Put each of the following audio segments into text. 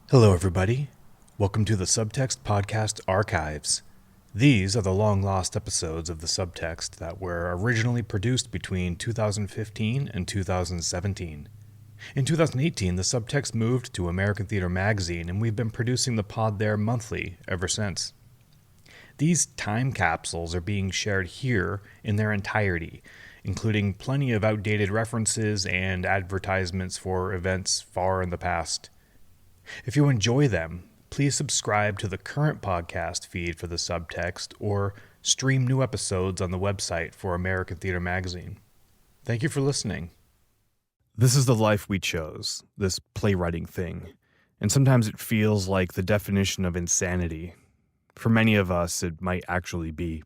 Hello, everybody. Welcome to the Subtext Podcast Archives. These are the long-lost episodes of the Subtext that were originally produced between 2015 and 2017. In 2018, the Subtext moved to American Theater Magazine, and we've been producing the pod there monthly ever since. These time capsules are being shared here in their entirety, including plenty of outdated references and advertisements for events far in the past. If you enjoy them, please subscribe to the current podcast feed for the Subtext or stream new episodes on the website for American Theater Magazine. Thank you for listening. This is the life we chose, this playwriting thing, and sometimes it feels like the definition of insanity. For many of us, it might actually be.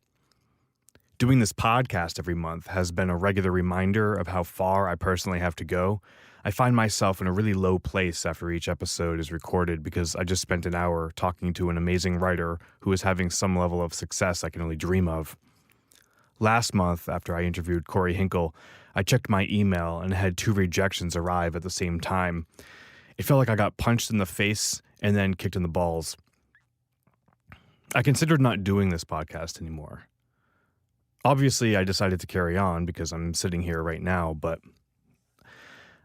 Doing this podcast every month has been a regular reminder of how far I personally have to go. I find myself in a really low place after each episode is recorded because I just spent an hour talking to an amazing writer who is having some level of success I can only dream of. Last month, after I interviewed Corey Hinkle, I checked my email and had 2 rejections arrive at the same time. It felt like I got punched in the face and then kicked in the balls. I considered not doing this podcast anymore. Obviously, I decided to carry on because I'm sitting here right now, but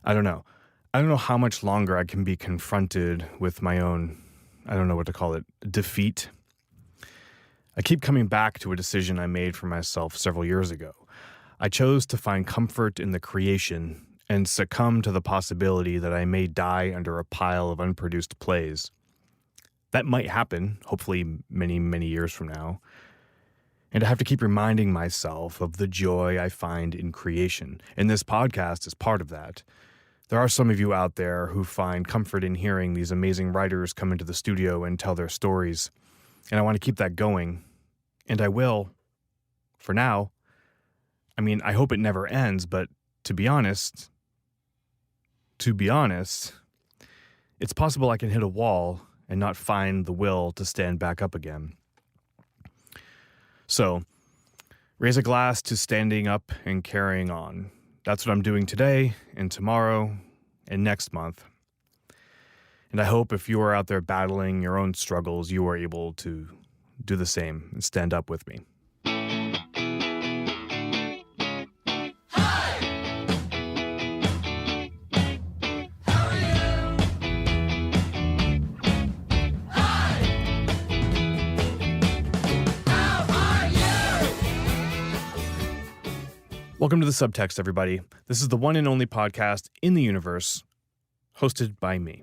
I don't know. I don't know how much longer I can be confronted with my own, I don't know what to call it, defeat. I keep coming back to a decision I made for myself several years ago. I chose to find comfort in the creation and succumb to the possibility that I may die under a pile of unproduced plays. That might happen, hopefully many, many years from now. And I have to keep reminding myself of the joy I find in creation. And this podcast is part of that. There are some of you out there who find comfort in hearing these amazing writers come into the studio and tell their stories. And I want to keep that going. And I will. For now. I mean, I hope it never ends, but to be honest, it's possible I can hit a wall and not find the will to stand back up again. So, raise a glass to standing up and carrying on. That's what I'm doing today and tomorrow and next month. And I hope if you are out there battling your own struggles, you are able to do the same and stand up with me. Welcome to the Subtext, everybody. This is the one and only podcast in the universe, hosted by me.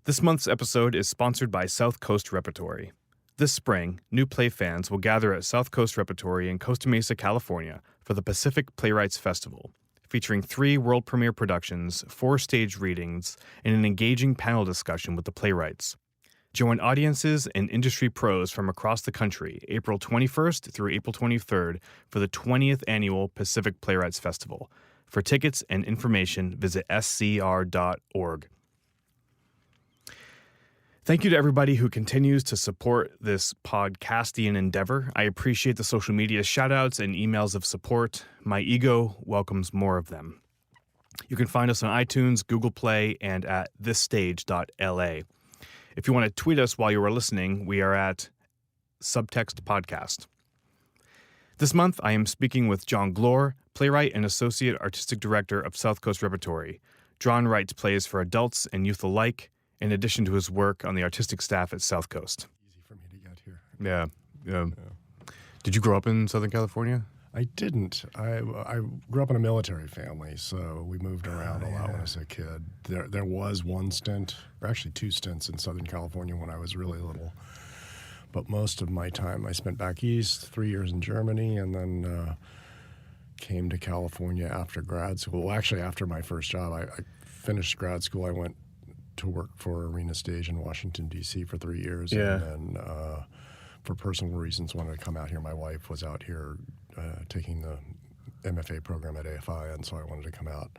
This month's episode is sponsored by Southcoast Repertory. This spring, new play fans will gather at Southcoast Repertory in Costa Mesa, California for the Pacific Playwrights Festival, featuring 3 world premiere productions, 4 stage readings, and an engaging panel discussion with the playwrights. Join audiences and industry pros from across the country April 21st through April 23rd for the 20th Annual Pacific Playwrights Festival. For tickets and information, visit scr.org. Thank you to everybody who continues to support this podcastian endeavor. I appreciate the social media shoutouts and emails of support. My ego welcomes more of them. You can find us on iTunes, Google Play, and at thisstage.la. If you want to tweet us while you are listening, we are at Subtext Podcast. This month, I am speaking with John Glore, playwright and associate artistic director of Southcoast Repertory. John writes plays for adults and youth alike, in addition to his work on the artistic staff at Southcoast. Easy for me to get here. Yeah. Did you grow up in Southern California? I didn't. I grew up in a military family, so we moved around a lot when I was a kid. There was one stint, or actually 2 stints in Southern California when I was really little. But most of my time I spent back east, 3 years in Germany, and then came to California after grad school. Well, actually, after my first job, I finished grad school. I went to work for Arena Stage in Washington, D.C. for 3 years. Yeah. And then for personal reasons, wanted to come out here. My wife was out here taking the MFA program at AFI, and so I wanted to come out.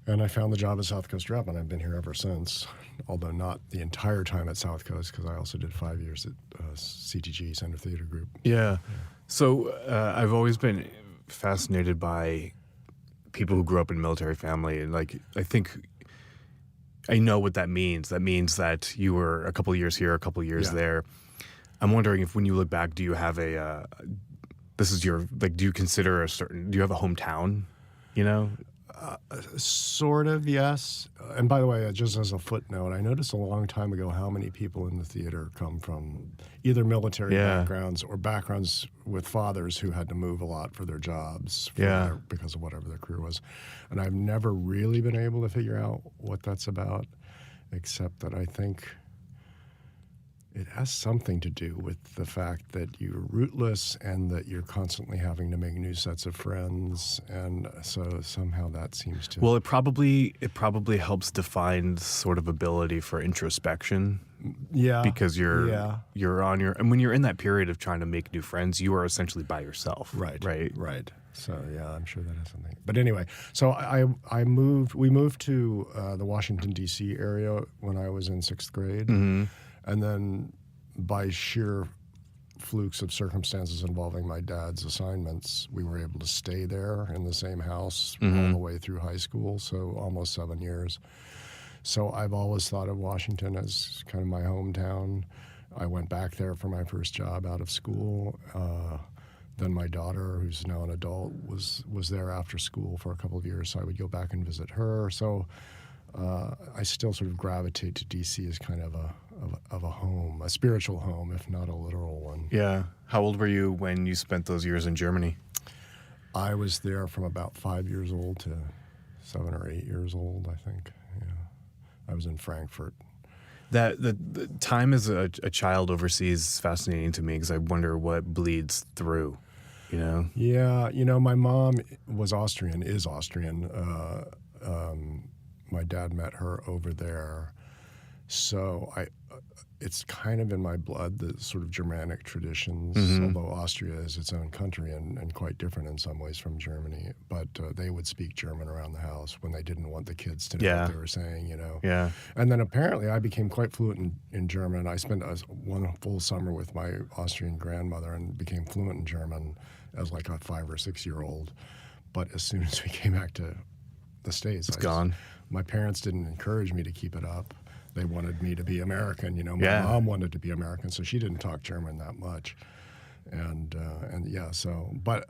And I found the job at Southcoast Rep, and I've been here ever since, although not the entire time at Southcoast, because I also did 5 years at CTG, Center Theater Group. Yeah. So I've always been fascinated by people who grew up in a military family. And, like, I think I know what that means. That means that you were a couple years here, a couple years there. I'm wondering if when you look back, do you have this is your, like, do you consider do you have a hometown, you know? Sort of, yes. And by the way, just as a footnote, I noticed a long time ago how many people in the theater come from either military backgrounds or backgrounds with fathers who had to move a lot for their jobs because of whatever their career was. And I've never really been able to figure out what that's about, except that I think it has something to do with the fact that you're rootless and that you're constantly having to make new sets of friends, and so somehow that seems to. Well, it probably helps define sort of ability for introspection. Yeah, because you're on your, and when you're in that period of trying to make new friends, you are essentially by yourself. Right. So yeah, I'm sure that has something. But anyway, so we moved to the Washington D.C. area when I was in 6th grade. Mm-hmm. And then by sheer flukes of circumstances involving my dad's assignments, we were able to stay there in the same house all the way through high school, so almost 7 years. So I've always thought of Washington as kind of my hometown. I went back there for my first job out of school. Then my daughter, who's now an adult, was there after school for a couple of years, so I would go back and visit her. So I still sort of gravitate to D.C. as kind of a home, a spiritual home, if not a literal one. Yeah. How old were you when you spent those years in Germany? I was there from about 5 years old to 7 or 8 years old, I think. Yeah. I was in Frankfurt. The time as a child overseas is fascinating to me because I wonder what bleeds through, you know? Yeah. My mom was Austrian, is Austrian. My dad met her over there. So it's kind of in my blood, the sort of Germanic traditions, although Austria is its own country and quite different in some ways from Germany. But they would speak German around the house when they didn't want the kids to know what they were saying, Yeah. And then apparently I became quite fluent in German. I spent one full summer with my Austrian grandmother and became fluent in German as like a 5 or 6 year old. But as soon as we came back to the States, it's gone. My parents didn't encourage me to keep it up. They wanted me to be American, My mom wanted to be American, so she didn't talk German that much, and yeah. So, but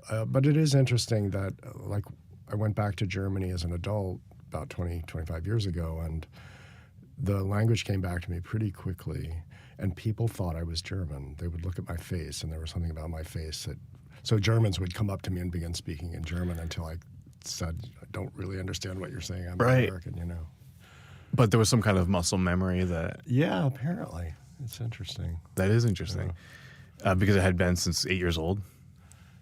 it is interesting that like I went back to Germany as an adult about 25 years ago, and the language came back to me pretty quickly, and people thought I was German. They would look at my face, and there was something about my face so Germans would come up to me and begin speaking in German until I said, I don't really understand what you're saying. I'm American, But there was some kind of muscle memory that... Yeah, apparently. It's interesting. That is interesting. Because it had been since 8 years old?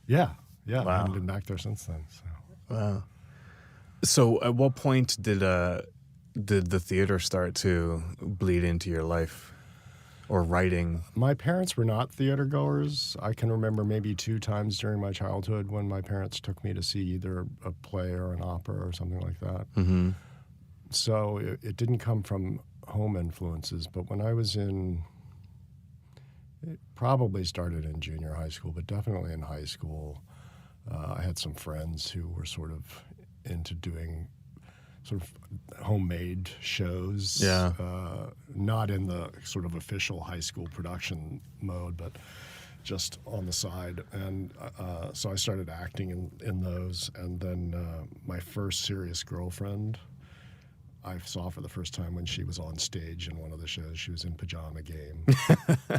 Yeah. Wow. I haven't been back there since then. So. Wow. So at what point did the theater start to bleed into your life? Or writing? My parents were not theater goers. I can remember maybe 2 times during my childhood when my parents took me to see either a play or an opera or something like that. Mm-hmm. So it didn't come from home influences, but when I was it probably started in junior high school, but definitely in high school, I had some friends who were sort of into doing sort of homemade shows, not in the sort of official high school production mode, but just on the side. And so I started acting in those. And then my first serious girlfriend I saw for the first time when she was on stage in one of the shows. She was in Pajama Game.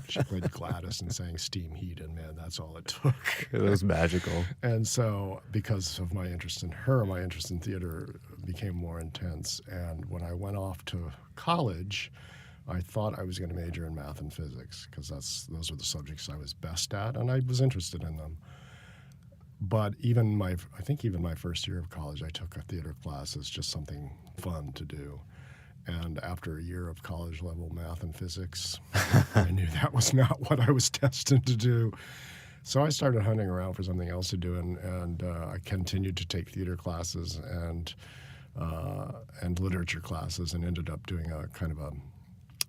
She played Gladys and sang Steam Heat, and man, that's all it took. It was magical. And so because of my interest in her, my interest in theater became more intense. And when I went off to college, I thought I was going to major in math and physics because those were the subjects I was best at, and I was interested in them. But I think even my first year of college, I took a theater class as just something fun to do. And after a year of college level math and physics, I knew that was not what I was destined to do. So I started hunting around for something else to do, and I continued to take theater classes and literature classes, and ended up doing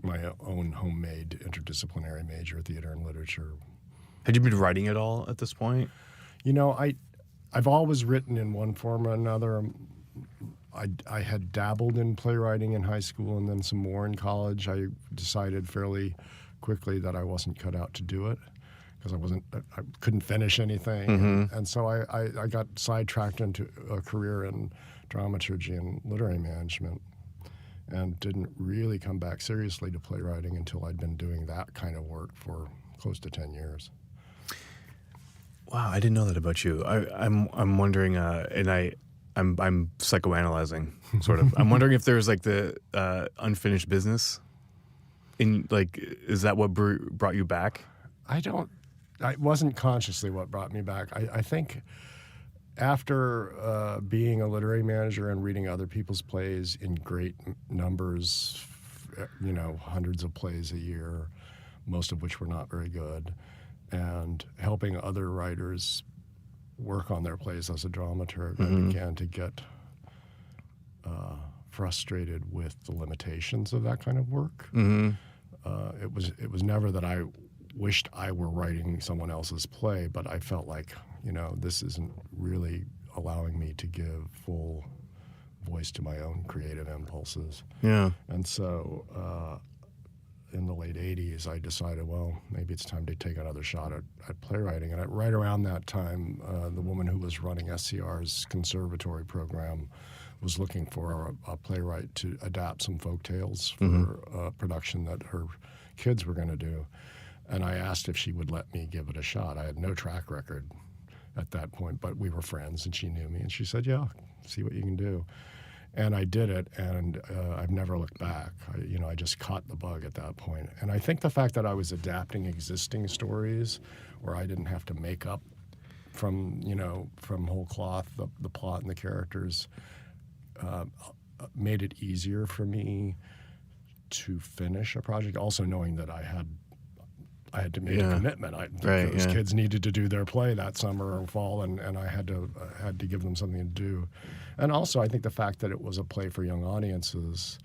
my own homemade interdisciplinary major, theater and literature. Had you been writing at all at this point? You know, I've always written in one form or another. I had dabbled in playwriting in high school and then some more in college. I decided fairly quickly that I wasn't cut out to do it because I couldn't finish anything. And so I got sidetracked into a career in dramaturgy and literary management and didn't really come back seriously to playwriting until I'd been doing that kind of work for close to 10 years. Wow, I didn't know that about you. I'm wondering, and I'm psychoanalyzing, sort of. I'm wondering if there's like the unfinished business. Is that what brought you back? It wasn't consciously what brought me back. I think after being a literary manager and reading other people's plays in great numbers, hundreds of plays a year, most of which were not very good, and helping other writers work on their plays as a dramaturg, I began to get frustrated with the limitations of that kind of work. It was never that I wished I were writing someone else's play, but I felt like, this isn't really allowing me to give full voice to my own creative impulses. Yeah. And so in the late 80s, I decided, well, maybe it's time to take another shot at playwriting. And right around that time, the woman who was running SCR's conservatory program was looking for a playwright to adapt some folk tales for a production that her kids were going to do. And I asked if she would let me give it a shot. I had no track record at that point, but we were friends and she knew me. And she said, yeah, see what you can do. And I did it, and I've never looked back. I just caught the bug at that point. And I think the fact that I was adapting existing stories where I didn't have to make up from whole cloth the plot and the characters made it easier for me to finish a project. Also knowing that I had to make a commitment. Those kids needed to do their play that summer or fall, and I had to give them something to do. And also, I think the fact that it was a play for young audiences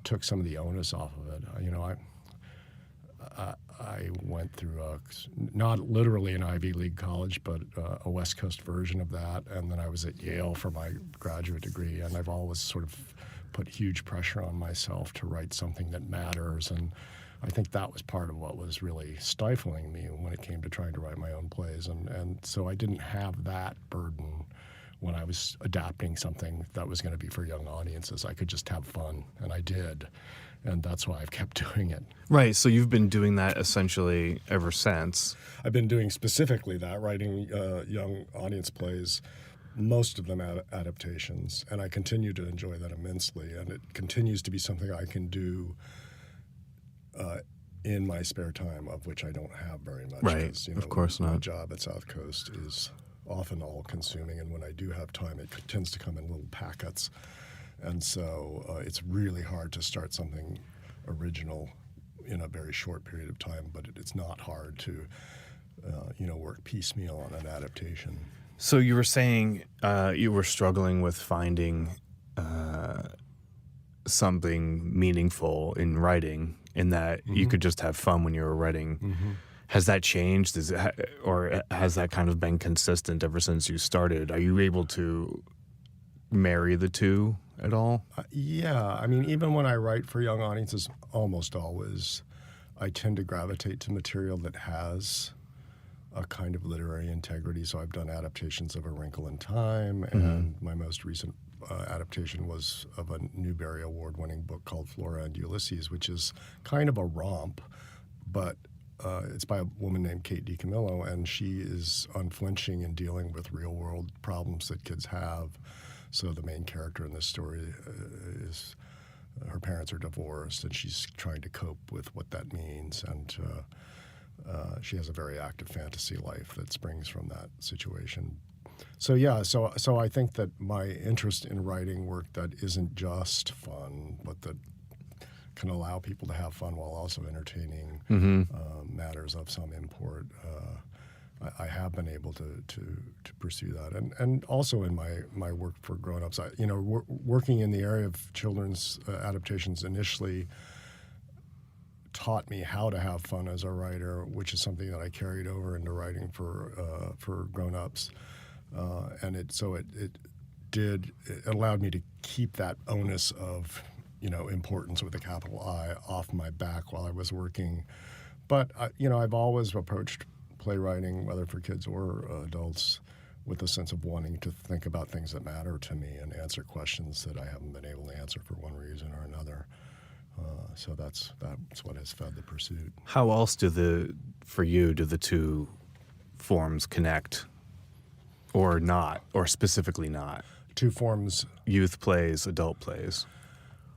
took some of the onus off of it. I went through not literally an Ivy League college, but a West Coast version of that, and then I was at Yale for my graduate degree, and I've always sort of put huge pressure on myself to write something that matters, and I think that was part of what was really stifling me when it came to trying to write my own plays. And so I didn't have that burden when I was adapting something that was going to be for young audiences. I could just have fun, and I did. And that's why I've kept doing it. Right, so you've been doing that essentially ever since. I've been doing specifically that, writing young audience plays, most of them adaptations. And I continue to enjoy that immensely. And it continues to be something I can do in my spare time, of which I don't have very much. Right, of course not. My job at Southcoast is often all-consuming, and when I do have time, it tends to come in little packets. And so it's really hard to start something original in a very short period of time, but it's not hard to work piecemeal on an adaptation. So you were saying you were struggling with finding something meaningful in writing, in that you could just have fun when you were writing. Has that changed? Or has that kind of been consistent ever since you started? Are you able to marry the two at all? Yeah. I mean, even when I write for young audiences, almost always, I tend to gravitate to material that has a kind of literary integrity. So I've done adaptations of A Wrinkle in Time, and my most recent adaptation was of a Newbery Award-winning book called Flora and Ulysses, which is kind of a romp, but it's by a woman named Kate DiCamillo, and she is unflinching in dealing with real-world problems that kids have. So the main character in this story is her parents are divorced, and she's trying to cope with what that means, and she has a very active fantasy life that springs from that situation. So yeah, so I think that my interest in writing work that isn't just fun, but that can allow people to have fun while also entertaining matters of some import. I have been able to pursue that, and also in my work for grown-ups, working in the area of children's adaptations initially taught me how to have fun as a writer, which is something that I carried over into writing for grown-ups, and it it allowed me to keep that onus of, importance with a capital I off my back while I was working. But, I've always approached playwriting, whether for kids or adults, with a sense of wanting to think about things that matter to me and answer questions that I haven't been able to answer for one reason or another. So that's what has fed the pursuit. How else do the two forms connect, or not, or specifically not? Two forms. Youth plays, adult plays.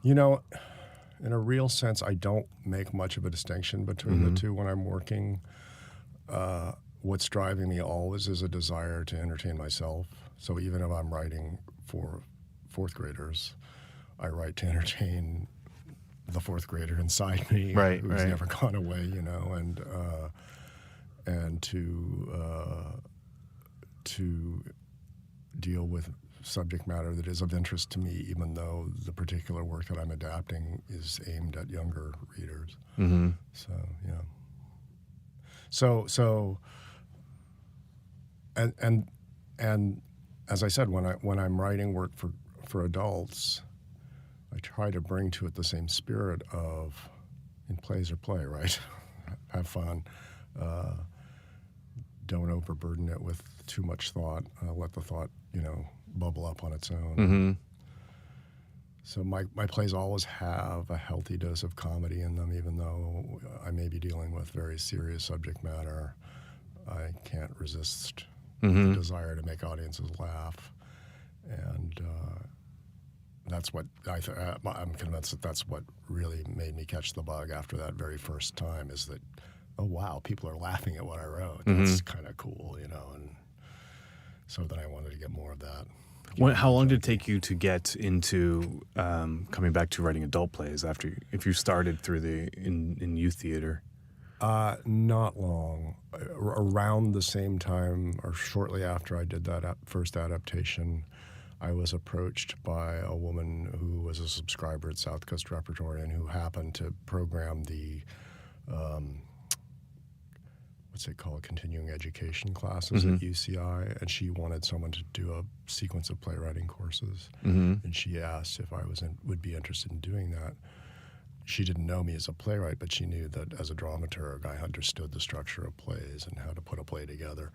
In a real sense, I don't make much of a distinction between the two when I'm working. What's driving me always is a desire to entertain myself. So even if I'm writing for fourth graders, I write to entertain the fourth grader inside me, who's never gone away, and to deal with subject matter that is of interest to me, even though the particular work that I'm adapting is aimed at younger readers. Mm-hmm. So, yeah. So, and as I said, when I'm writing work for adults, I try to bring to it the same spirit of, in plays or play, right? Have fun. Don't overburden it with too much thought. Let the thought, bubble up on its own. Mm-hmm. So my plays always have a healthy dose of comedy in them, even though I may be dealing with very serious subject matter. I can't resist the desire to make audiences laugh. And that's what I'm convinced that's what really made me catch the bug after that very first time, is that, oh, wow, people are laughing at what I wrote. That's kind of cool, and so then I wanted to get more of that. How long did it take you to get into coming back to writing adult plays if you started through in youth theater? Not long. Around the same time, or shortly after I did that first adaptation, I was approached by a woman who was a subscriber at Southcoast Repertory and who happened to program the what's it called, continuing education classes at UCI, and she wanted someone to do a sequence of playwriting courses. And she asked if I would be interested in doing that. She didn't know me as a playwright, but she knew that as a dramaturg, I understood the structure of plays and how to put a play together.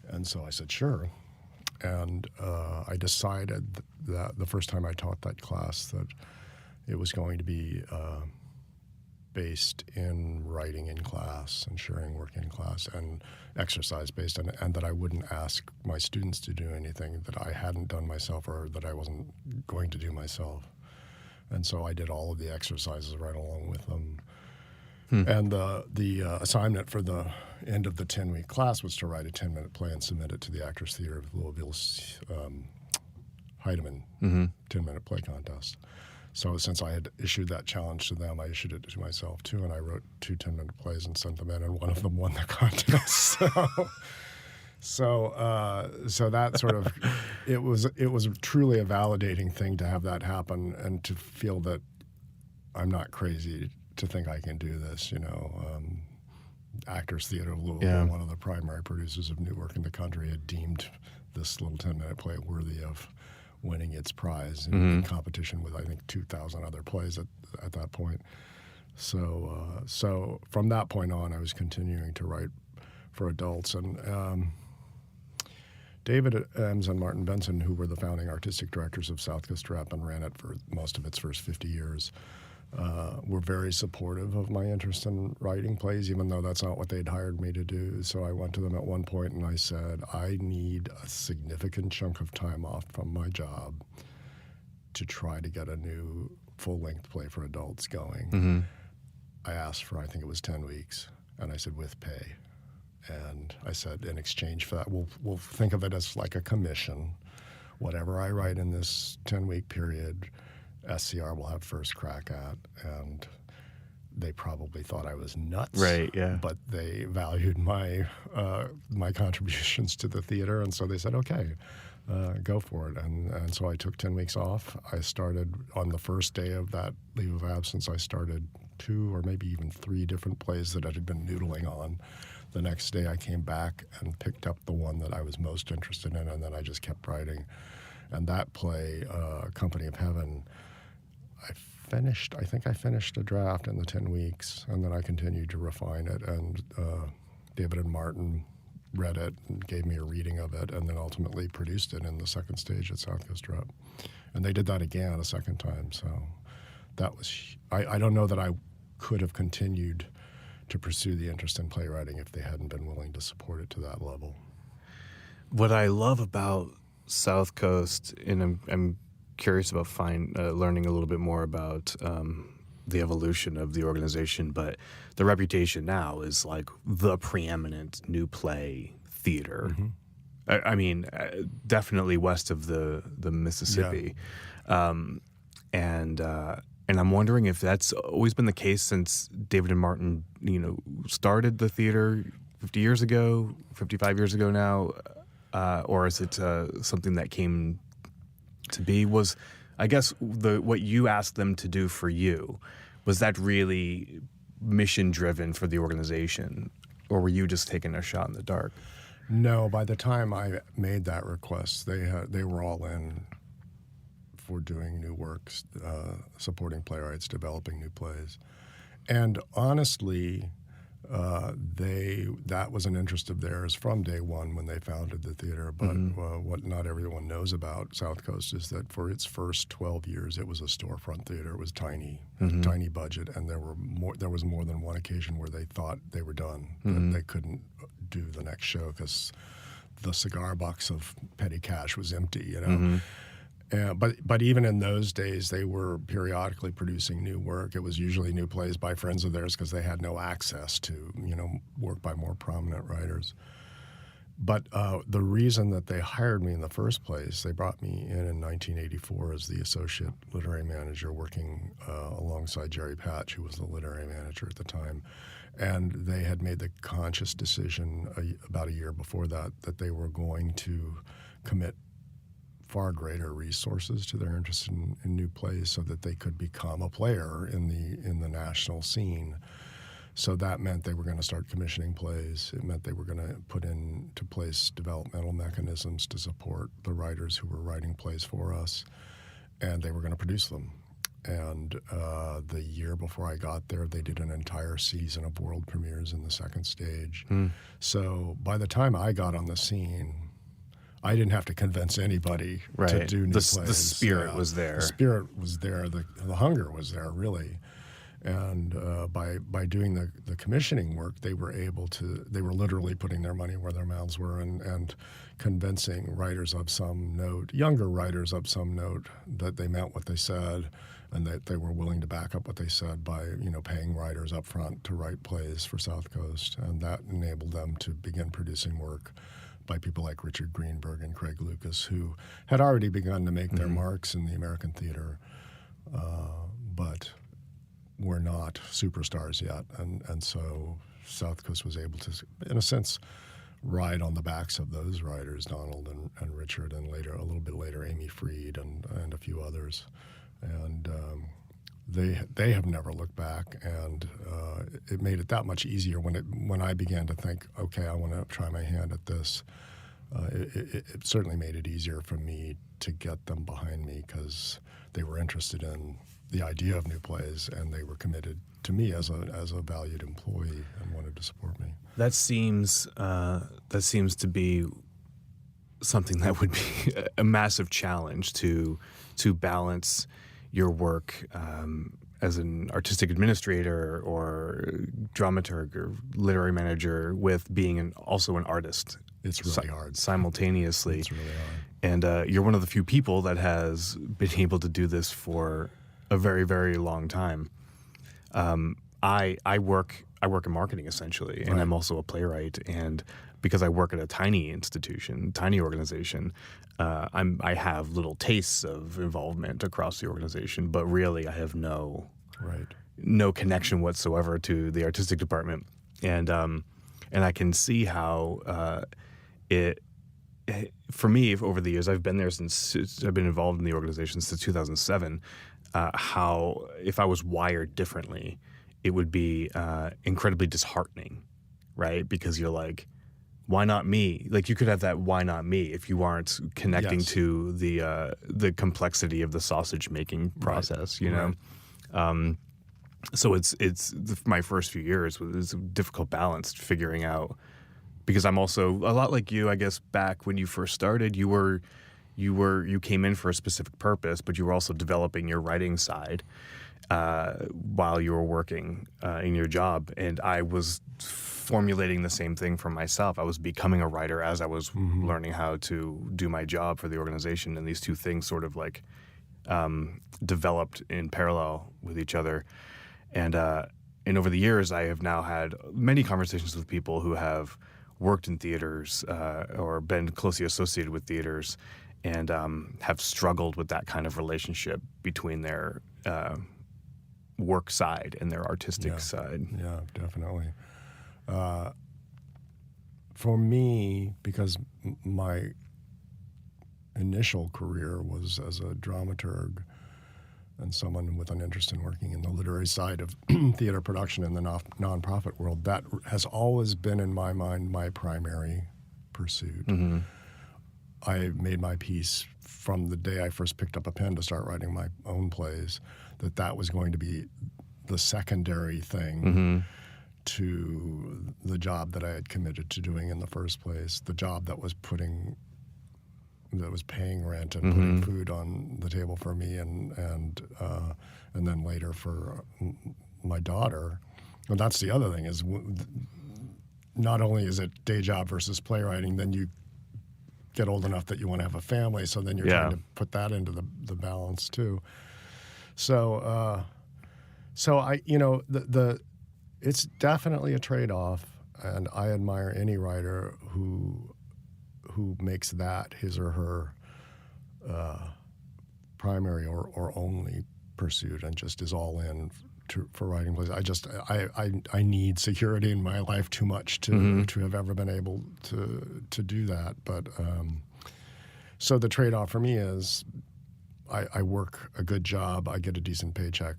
And so I said, sure. And I decided that the first time I taught that class that it was going to be based in writing in class and sharing work in class and exercise based, and that I wouldn't ask my students to do anything that I hadn't done myself or that I wasn't going to do myself. And so I did all of the exercises right along with them. And the assignment for the end of the 10-week class was to write a 10-minute play and submit it to the Actors Theater of Louisville's Heidemann 10-minute play contest. So since I had issued that challenge to them, I issued it to myself too, and I wrote 2 10-minute plays and sent them in, and one of them won the contest. So that sort of, it was truly a validating thing to have that happen and to feel that I'm not crazy to think I can do this, Actors Theater of Louisville, one of the primary producers of new work in the country, had deemed this little 10-minute play worthy of winning its prize in competition with, I think, 2,000 other plays at that point. So from that point on, I was continuing to write for adults. And David Ems and Martin Benson, who were the founding artistic directors of Southcoast Rep and ran it for most of its first 50 years, were very supportive of my interest in writing plays, even though that's not what they'd hired me to do. So I went to them at one point and I said, I need a significant chunk of time off from my job to try to get a new full-length play for adults going. I asked for, I think it was 10 weeks, and I said, with pay. And I said, in exchange for that, we'll think of it as like a commission. Whatever I write in this 10-week period, SCR will have first crack at. And they probably thought I was nuts. Right, yeah. But they valued my contributions to the theater, and so they said, okay, go for it. And so I took 10 weeks off. I started, on the first day of that leave of absence, I started 2 or maybe even 3 different plays that I had been noodling on. The next day I came back and picked up the one that I was most interested in, and then I just kept writing. And that play, Company of Heaven, I think I finished a draft in the 10 weeks, and then I continued to refine it. And David and Martin read it and gave me a reading of it, and then ultimately produced it in the second stage at Southcoast Rep. And they did that again a second time. So that was, I don't know that I could have continued to pursue the interest in playwriting if they hadn't been willing to support it to that level. What I love about Southcoast, and I'm curious about learning a little bit more about the evolution of the organization, but the reputation now is like the preeminent new play theater. Mm-hmm. I mean, definitely west of the Mississippi. Yeah. And I'm wondering if that's always been the case since David and Martin, started the theater 50 years ago, 55 years ago now, or is it something that came to be? Was, I guess, what you asked them to do for you, was that really mission-driven for the organization, or were you just taking a shot in the dark? No, by the time I made that request, they were all in for doing new works, supporting playwrights, developing new plays. And honestly, that was an interest of theirs from day one when they founded the theater. But what not everyone knows about Southcoast is that for its first 12 years, it was a storefront theater. It was tiny, tiny budget, and there was more than one occasion where they thought they were done, that they couldn't do the next show because the cigar box of petty cash was empty. But even in those days, they were periodically producing new work. It was usually new plays by friends of theirs because they had no access to, work by more prominent writers. But the reason that they hired me in the first place, they brought me in 1984 as the associate literary manager, working alongside Jerry Patch, who was the literary manager at the time. And they had made the conscious decision about a year before that they were going to commit far greater resources to their interest in new plays so that they could become a player in the national scene. So that meant they were going to start commissioning plays. It meant they were going to put into place developmental mechanisms to support the writers who were writing plays for us, and they were going to produce them. And the year before I got there, they did an entire season of world premieres in the second stage. So by the time I got on the scene, I didn't have to convince anybody to do new plays. The spirit was there. The spirit was there. The hunger was there, really. And by doing the commissioning work, they were literally putting their money where their mouths were and convincing writers of some note, younger writers of some note, that they meant what they said and that they were willing to back up what they said by, paying writers up front to write plays for Southcoast. And that enabled them to begin producing work by people like Richard Greenberg and Craig Lucas, who had already begun to make their marks in the American theater, but were not superstars yet. And so Southcoast was able to, in a sense, ride on the backs of those writers, Donald and Richard, and later, a little bit later, Amy Freed and a few others. And they have never looked back, and it made it that much easier when I began to think, okay, I want to try my hand at this. It certainly made it easier for me to get them behind me because they were interested in the idea of new plays, and they were committed to me as a valued employee and wanted to support me. That seems to be something that would be a massive challenge to balance your work as an artistic administrator or dramaturg or literary manager with being also an artist. It's really hard. Simultaneously. It's really hard. And you're one of the few people that has been able to do this for a very, very long time. I work in marketing, essentially, and I'm also a playwright. And because I work at a tiny institution, tiny organization, I have little tastes of involvement across the organization, but really I have no connection whatsoever to the artistic department. And I can see how it for me, over the years, I've been there I've been involved in the organization since 2007. How if I was wired differently, it would be incredibly disheartening, right? Because you're like, why not me? Like you could have that why not me if you aren't connecting Yes. to the complexity of the sausage making process, you know? So my first few years was a difficult balance figuring out, because I'm also a lot like you, I guess. Back when you first started, you came in for a specific purpose, but you were also developing your writing side while you were working in your job. And I was formulating the same thing for myself. I was becoming a writer as I was learning how to do my job for the organization. And these two things sort of like developed in parallel with each other. And over the years, I have now had many conversations with people who have worked in theaters or been closely associated with theaters, and have struggled with that kind of relationship between their work side and their artistic side. Yeah, definitely. For me, because my initial career was as a dramaturg and someone with an interest in working in the literary side of theater production in the nonprofit world, that has always been in my mind my primary pursuit. I made my peace from the day I first picked up a pen to start writing my own plays, that was going to be the secondary thing to the job that I had committed to doing in the first place, the job that was paying rent and putting food on the table for me and then later for my daughter. And that's the other thing, is not only is it day job versus playwriting, then you get old enough that you want to have a family, so then you're trying to put that into the balance too. So I, it's definitely a trade-off, and I admire any writer who makes that his or her primary or only pursuit and just is all in for writing plays. I need security in my life too much to have ever been able to do that. But so the trade-off for me is I work a good job, I get a decent paycheck,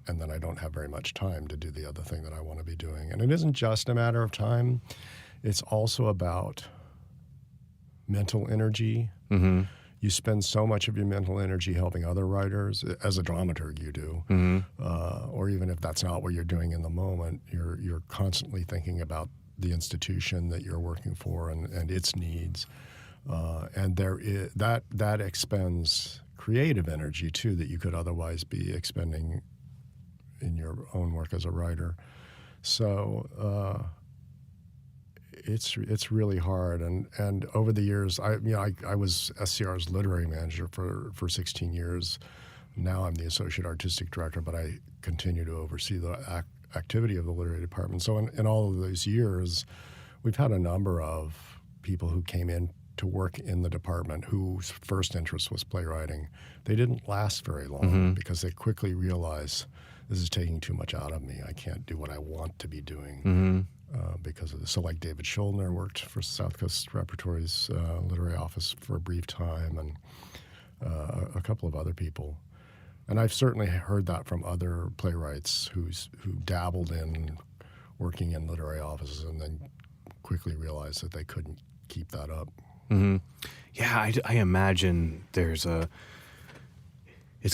and then I don't have very much time to do the other thing that I want to be doing. And it isn't just a matter of time. It's also about mental energy. You spend so much of your mental energy helping other writers. As a dramaturg, you do. Or even if that's not what you're doing in the moment, you're constantly thinking about the institution that you're working for and its needs. And that expends creative energy, too, that you could otherwise be expending in your own work as a writer. So it's really hard, and over the years, I was SCR's literary manager for 16 years. Now I'm the associate artistic director, but I continue to oversee the activity of the literary department. So in all of those years, we've had a number of people who came in to work in the department whose first interest was playwriting. They didn't last very long because they quickly realized, this is taking too much out of me. I can't do what I want to be doing. Because of this. So like David Schuldner worked for Southcoast Repertory's literary office for a brief time, and a couple of other people. And I've certainly heard that from other playwrights who dabbled in working in literary offices and then quickly realized that they couldn't keep that up. Yeah, I imagine it's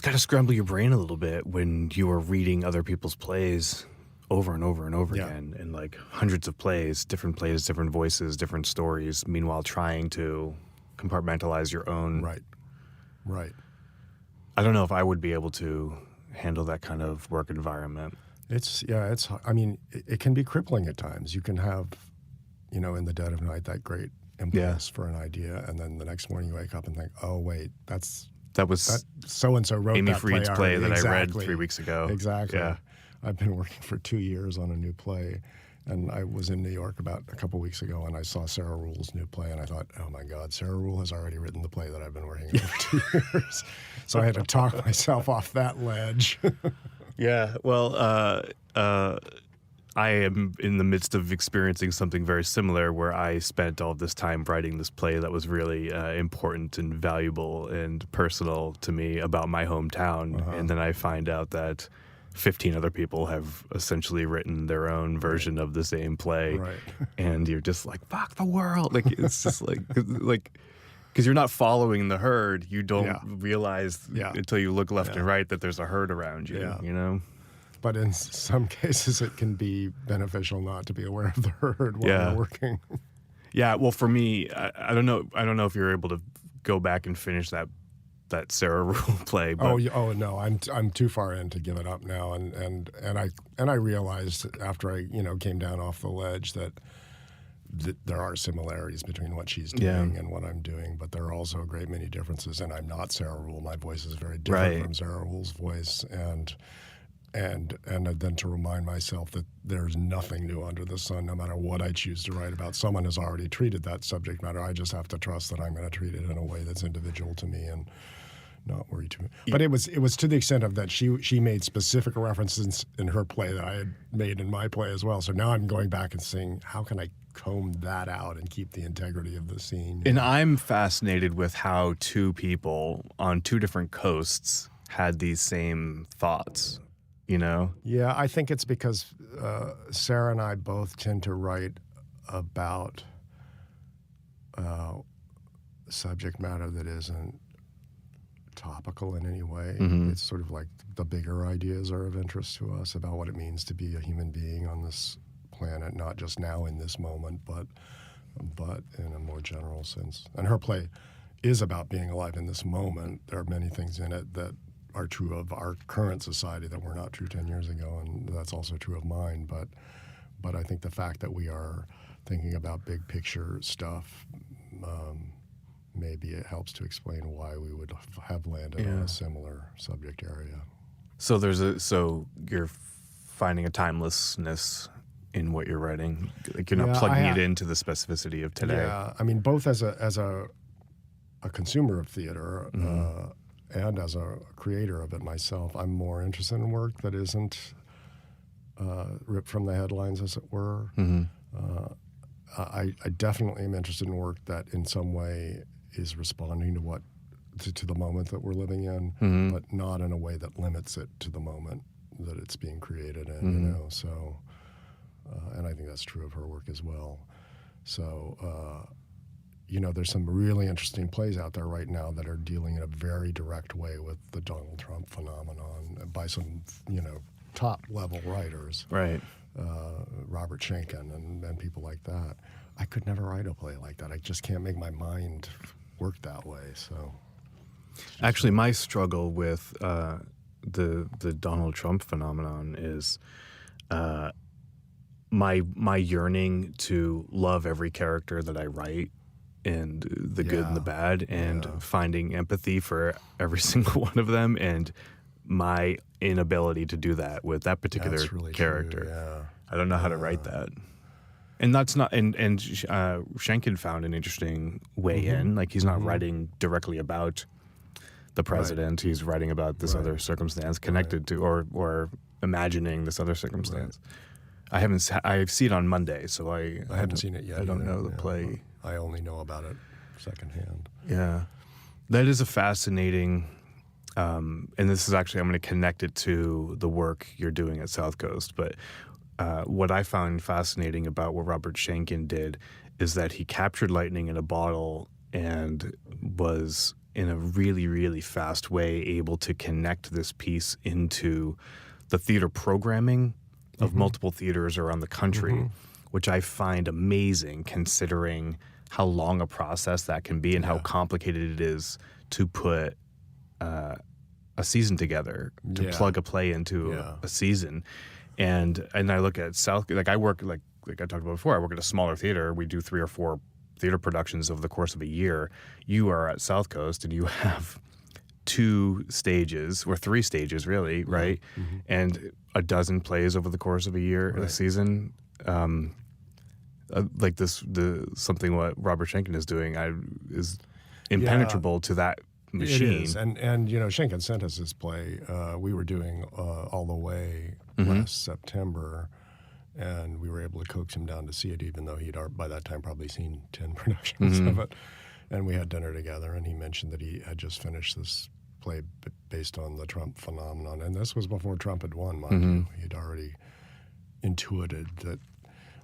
got to scramble your brain a little bit when you are reading other people's plays over and over and over again, and like hundreds of plays, different voices, different stories, meanwhile trying to compartmentalize your own. Right. I don't know if I would be able to handle that kind of work environment. I mean, it can be crippling at times. You can have, in the dead of night, that great impulse for an idea, and then the next morning you wake up and think, oh wait, that so-and-so wrote Amy that Freed's play that exactly. I read 3 weeks ago. Exactly. Yeah. I've been working for 2 years on a new play, and I was in New York about a couple weeks ago, and I saw Sarah Ruhl's new play, and I thought, oh my God, Sarah Ruhl has already written the play that I've been working on for 2 years. So I had to talk myself off that ledge. Yeah, well, I am in the midst of experiencing something very similar, where I spent all this time writing this play that was really important and valuable and personal to me about my hometown, and then I find out that 15 other people have essentially written their own version of the same play. Right. And you're just like, fuck the world. Like, it's just because you're not following the herd. You don't realize until you look left and right that there's a herd around you, you know? But in some cases, it can be beneficial not to be aware of the herd while you're working. Yeah, well, for me, I don't know. I don't know if you're able to go back and finish that Sarah Rule play. But No, I'm too far in to give it up now, and I realized after I came down off the ledge that there are similarities between what she's doing and what I'm doing, but there are also a great many differences. And I'm not Sarah Rule. My voice is very different from Sarah Rule's voice, and then to remind myself that there's nothing new under the sun. No matter what I choose to write about, someone has already treated that subject matter. I just have to trust that I'm going to treat it in a way that's individual to me and not worry too much. But it was to the extent of that she made specific references in her play that I had made in my play as well. So now I'm going back and saying, how can I comb that out and keep the integrity of the scene? And I'm fascinated with how two people on two different coasts had these same thoughts. Yeah, I think it's because Sarah and I both tend to write about subject matter that isn't topical in any way. It's sort of like the bigger ideas are of interest to us about what it means to be a human being on this planet, not just now in this moment, but in a more general sense. And her play is about being alive in this moment. There are many things in it that are true of our current society that were not true 10 years ago, and that's also true of mine. But I think the fact that we are thinking about big picture stuff, maybe it helps to explain why we would have landed on a similar subject area. So you're finding a timelessness in what you're writing. Like you're not plugging it into the specificity of today. Yeah, I mean, both as a consumer of theater. And as a creator of it myself, I'm more interested in work that isn't ripped from the headlines, as it were. I definitely am interested in work that in some way is responding to the moment that we're living in, but not in a way that limits it to the moment that it's being created in, So, and I think that's true of her work as well. So, there's some really interesting plays out there right now that are dealing in a very direct way with the Donald Trump phenomenon by some, top-level writers. Right. Robert Schenken and people like that. I could never write a play like that. I just can't make my mind work that way. So, actually, my struggle with the Donald Trump phenomenon is my yearning to love every character that I write, and the good and the bad, and finding empathy for every single one of them, and my inability to do that with that particular character. True, I don't know how to write that. And that's not, and Schenken found an interesting way in. Like, he's not writing directly about the president. He's writing about this other circumstance connected to, or imagining this other circumstance. I see it on Monday, so I haven't seen it yet. I don't know the play. I only know about it secondhand. Yeah. That is a fascinating, and this is actually, I'm going to connect it to the work you're doing at Southcoast, but what I found fascinating about what Robert Schenken did is that he captured lightning in a bottle and was, in a really, really fast way, able to connect this piece into the theater programming of multiple theaters around the country, which I find amazing considering how long a process that can be and how complicated it is to put a season together, to plug a play into a season. And I look at I work, like I talked about before, I work at a smaller theater. We do 3 or 4 theater productions over the course of a year. You are at Southcoast and you have 2 stages, or 3 stages really, right? And a dozen plays over the course of a year, a season. Like something what Robert Schenken is doing is impenetrable to that machine. It is, and Schenken sent us this play. We were doing All the Way last September, and we were able to coax him down to see it, even though he'd by that time probably seen 10 productions of it. And we had dinner together, and he mentioned that he had just finished this play based on the Trump phenomenon. And this was before Trump had won, mind you. He'd already intuited that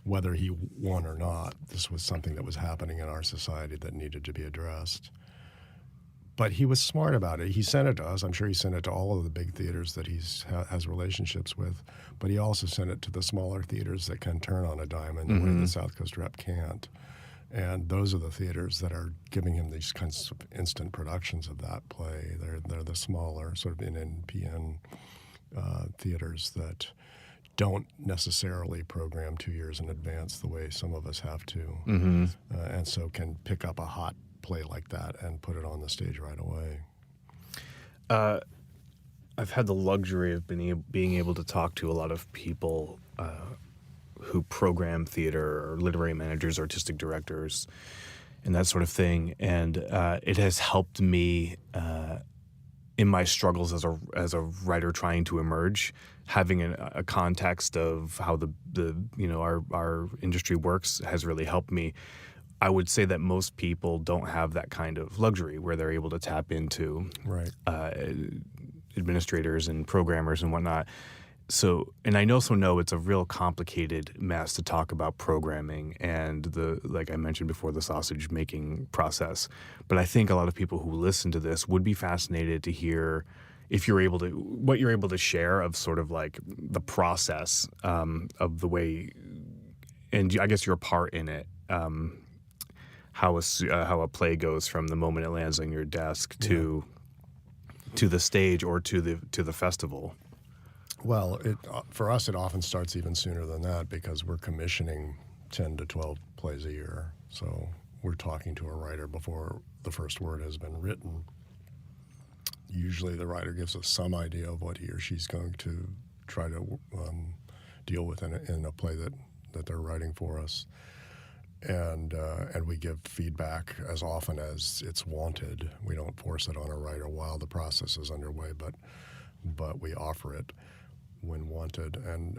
whether he won or not, this was something that was happening in our society that needed to be addressed. But he was smart about it. He sent it to us. I'm sure he sent it to all of the big theaters that he has relationships with. But he also sent it to the smaller theaters that can turn on a dime in the way the Southcoast rep can't. And those are the theaters that are giving him these kinds of instant productions of that play. They're the smaller, sort of NPN theaters that don't necessarily program 2 years in advance the way some of us have to, and so can pick up a hot play like that and put it on the stage right away. I've had the luxury of being able to talk to a lot of people who program theater, or literary managers, artistic directors, and that sort of thing, and it has helped me in my struggles as a writer trying to emerge. Having a context of how our industry works has really helped me. I would say that most people don't have that kind of luxury where they're able to tap into administrators and programmers and whatnot. So, and I also know it's a real complicated mess to talk about programming and like I mentioned before, the sausage making process. But I think a lot of people who listen to this would be fascinated to hear what you're able to share of sort of like the process of the way, and I guess your part in it, how a play goes from the moment it lands on your desk to the stage or to the festival. Well, for us, it often starts even sooner than that because we're commissioning 10 to 12 plays a year. So we're talking to a writer before the first word has been written. Usually the writer gives us some idea of what he or she's going to try to deal with in a play that they're writing for us. And we give feedback as often as it's wanted. We don't force it on a writer while the process is underway, but we offer it when wanted. And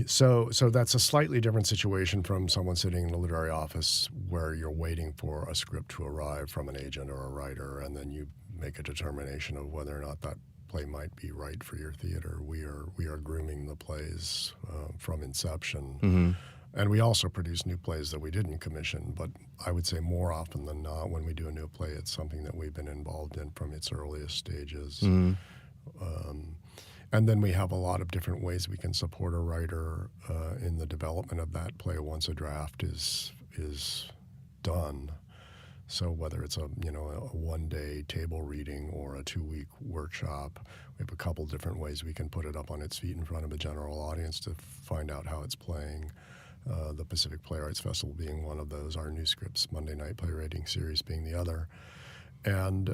so that's a slightly different situation from someone sitting in a literary office where you're waiting for a script to arrive from an agent or a writer, and then you make a determination of whether or not that play might be right for your theater. We are grooming the plays from inception. And we also produce new plays that we didn't commission, but I would say more often than not, when we do a new play, it's something that we've been involved in from its earliest stages. And then we have a lot of different ways we can support a writer in the development of that play once a draft is done. So whether it's a one-day table reading or a 2-week workshop, we have a couple different ways we can put it up on its feet in front of a general audience to find out how it's playing. The Pacific Playwrights Festival being one of those, our New Scripts Monday Night Playwriting Series being the other. And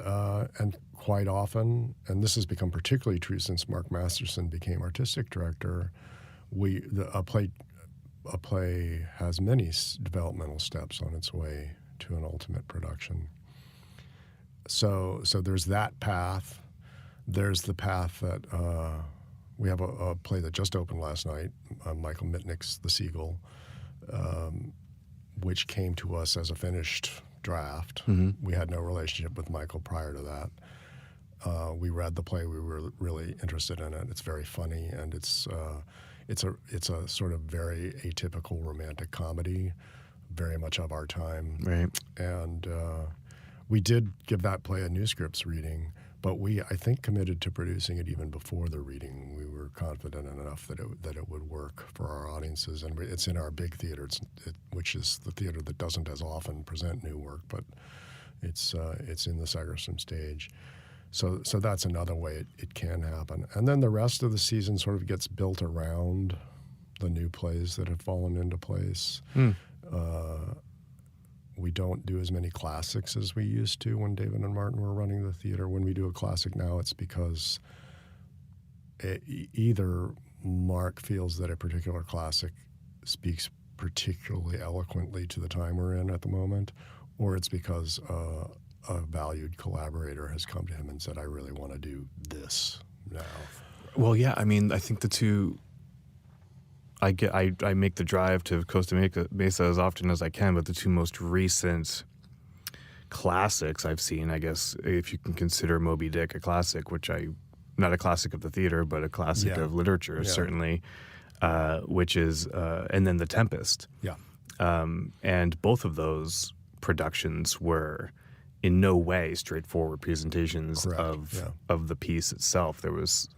quite often, and this has become particularly true since Mark Masterson became artistic director, a play has many developmental steps on its way to an ultimate production. So there's that path. There's the path that we have a play that just opened last night, Michael Mitnick's The Seagull, which came to us as a finished draft. We had no relationship with Michael prior to that. We read the play. We were really interested in it. It's very funny, and it's a sort of very atypical romantic comedy, very much of our time. Right. And we did give that play a New Scripts reading, but we, I think, committed to producing it even before the reading. We were confident enough that it would work for our audiences, and it's in our big theater, which is the theater that doesn't as often present new work, but it's in the Segerstrom stage. So that's another way it can happen. And then the rest of the season sort of gets built around the new plays that have fallen into place. We don't do as many classics as we used to when David and Martin were running the theater. When we do a classic now, it's because either Mark feels that a particular classic speaks particularly eloquently to the time we're in at the moment, or it's because a valued collaborator has come to him and said, I really want to do this now. Well, yeah, I mean, I think the two... I make the drive to Costa Mesa as often as I can, but the two most recent classics I've seen, I guess, if you can consider Moby Dick a classic, not a classic of the theater, but a classic of literature, certainly, which is, and then The Tempest. Yeah. And both of those productions were in no way straightforward presentations of the piece itself. There was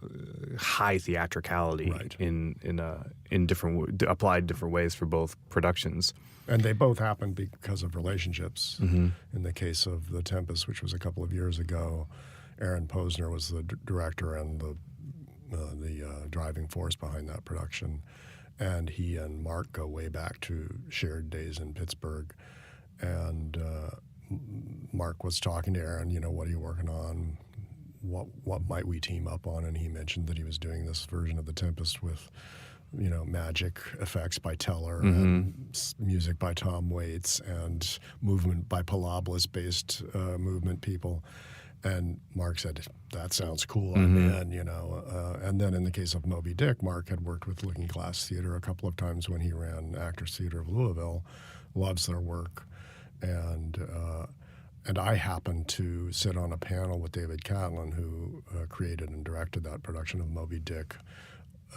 high theatricality in different applied different ways for both productions. And they both happened because of relationships. In the case of The Tempest, which was a couple of years ago, Aaron Posner was the director and the driving force behind that production. And he and Mark go way back to shared days in Pittsburgh. And Mark was talking to Aaron, what are you working on? What might we team up on? And he mentioned that he was doing this version of The Tempest with, magic effects by Teller and music by Tom Waits and movement by Palablas-based movement people. And Mark said, that sounds cool, I'm in, And then in the case of Moby Dick, Mark had worked with Looking Glass Theater a couple of times when he ran Actors Theater of Louisville, loves their work. And I happened to sit on a panel with David Catlin, who created and directed that production of Moby Dick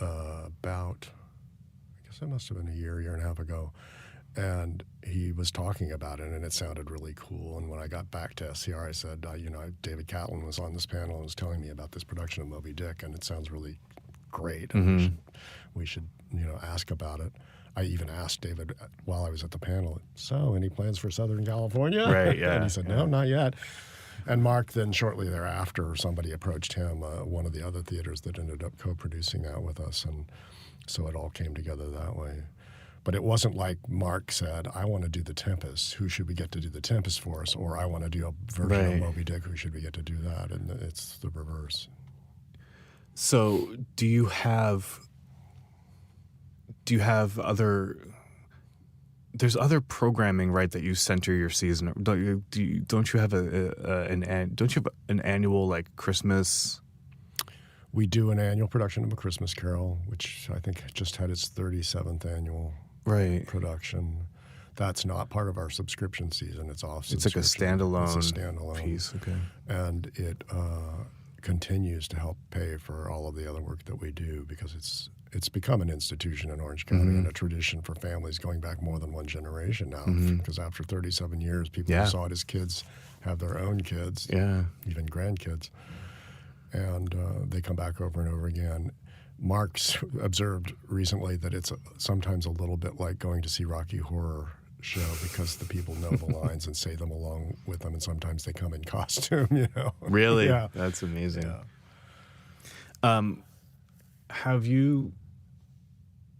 about, I guess it must have been a year and a half ago. And he was talking about it, and it sounded really cool. And when I got back to SCR, I said, David Catlin was on this panel and was telling me about this production of Moby Dick, and it sounds really great. And we should ask about it. I even asked David while I was at the panel, so any plans for Southern California? Right, yeah. And he said, no, not yet. And Mark then shortly thereafter, somebody approached him, one of the other theaters that ended up co-producing that with us. And so it all came together that way. But it wasn't like Mark said, I want to do The Tempest. Who should we get to do The Tempest for us? Or I want to do a version of Moby Dick. Who should we get to do that? And it's the reverse. So do you have other... There's other programming, right, that you center your season. Don't you have an annual, like, Christmas? We do an annual production of A Christmas Carol, which I think just had its 37th annual production. That's not part of our subscription season. It's off subscription. It's like a standalone, it's a standalone piece. Okay. And it continues to help pay for all of the other work that we do because it's become an institution in Orange County and a tradition for families going back more than one generation now. Because after 37 years, people who saw it as kids have their own kids, even grandkids. And they come back over and over again. Mark's observed recently that it's sometimes a little bit like going to see Rocky Horror Show because the people know the lines and say them along with them, and sometimes they come in costume, Really? Yeah. That's amazing. Yeah. Have you...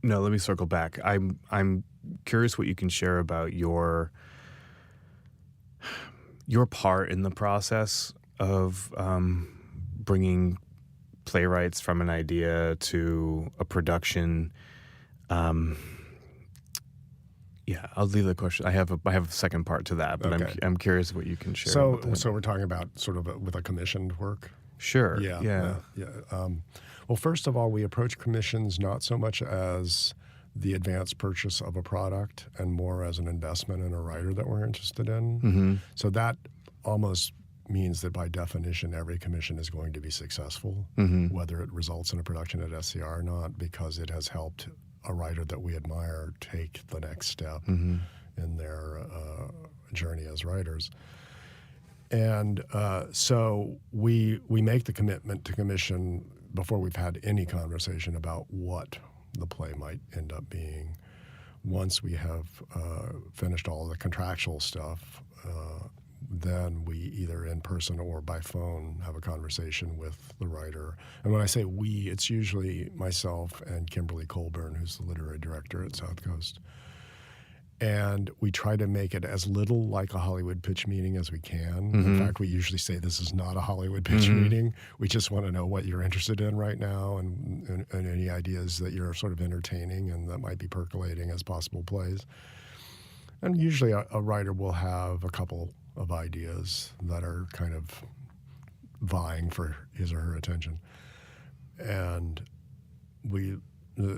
No, let me circle back. I'm curious what you can share about your part in the process of bringing playwrights from an idea to a production. I'll leave the question. I have a second part to that, but okay. I'm curious what you can share. So we're talking about sort of with a commissioned work. Sure. Yeah. Well, first of all, we approach commissions not so much as the advanced purchase of a product and more as an investment in a writer that we're interested in. So that almost means that by definition, every commission is going to be successful, whether it results in a production at SCR or not, because it has helped a writer that we admire take the next step in their journey as writers. And so we make the commitment to commission before we've had any conversation about what the play might end up being. Once we have finished all the contractual stuff, then we either in person or by phone have a conversation with the writer. And when I say we, it's usually myself and Kimberly Colburn, who's the literary director at Southcoast. And we try to make it as little like a Hollywood pitch meeting as we can. In fact, we usually say this is not a Hollywood pitch meeting. We just want to know what you're interested in right now and any ideas that you're sort of entertaining and that might be percolating as possible plays. And usually a writer will have a couple of ideas that are kind of vying for his or her attention. And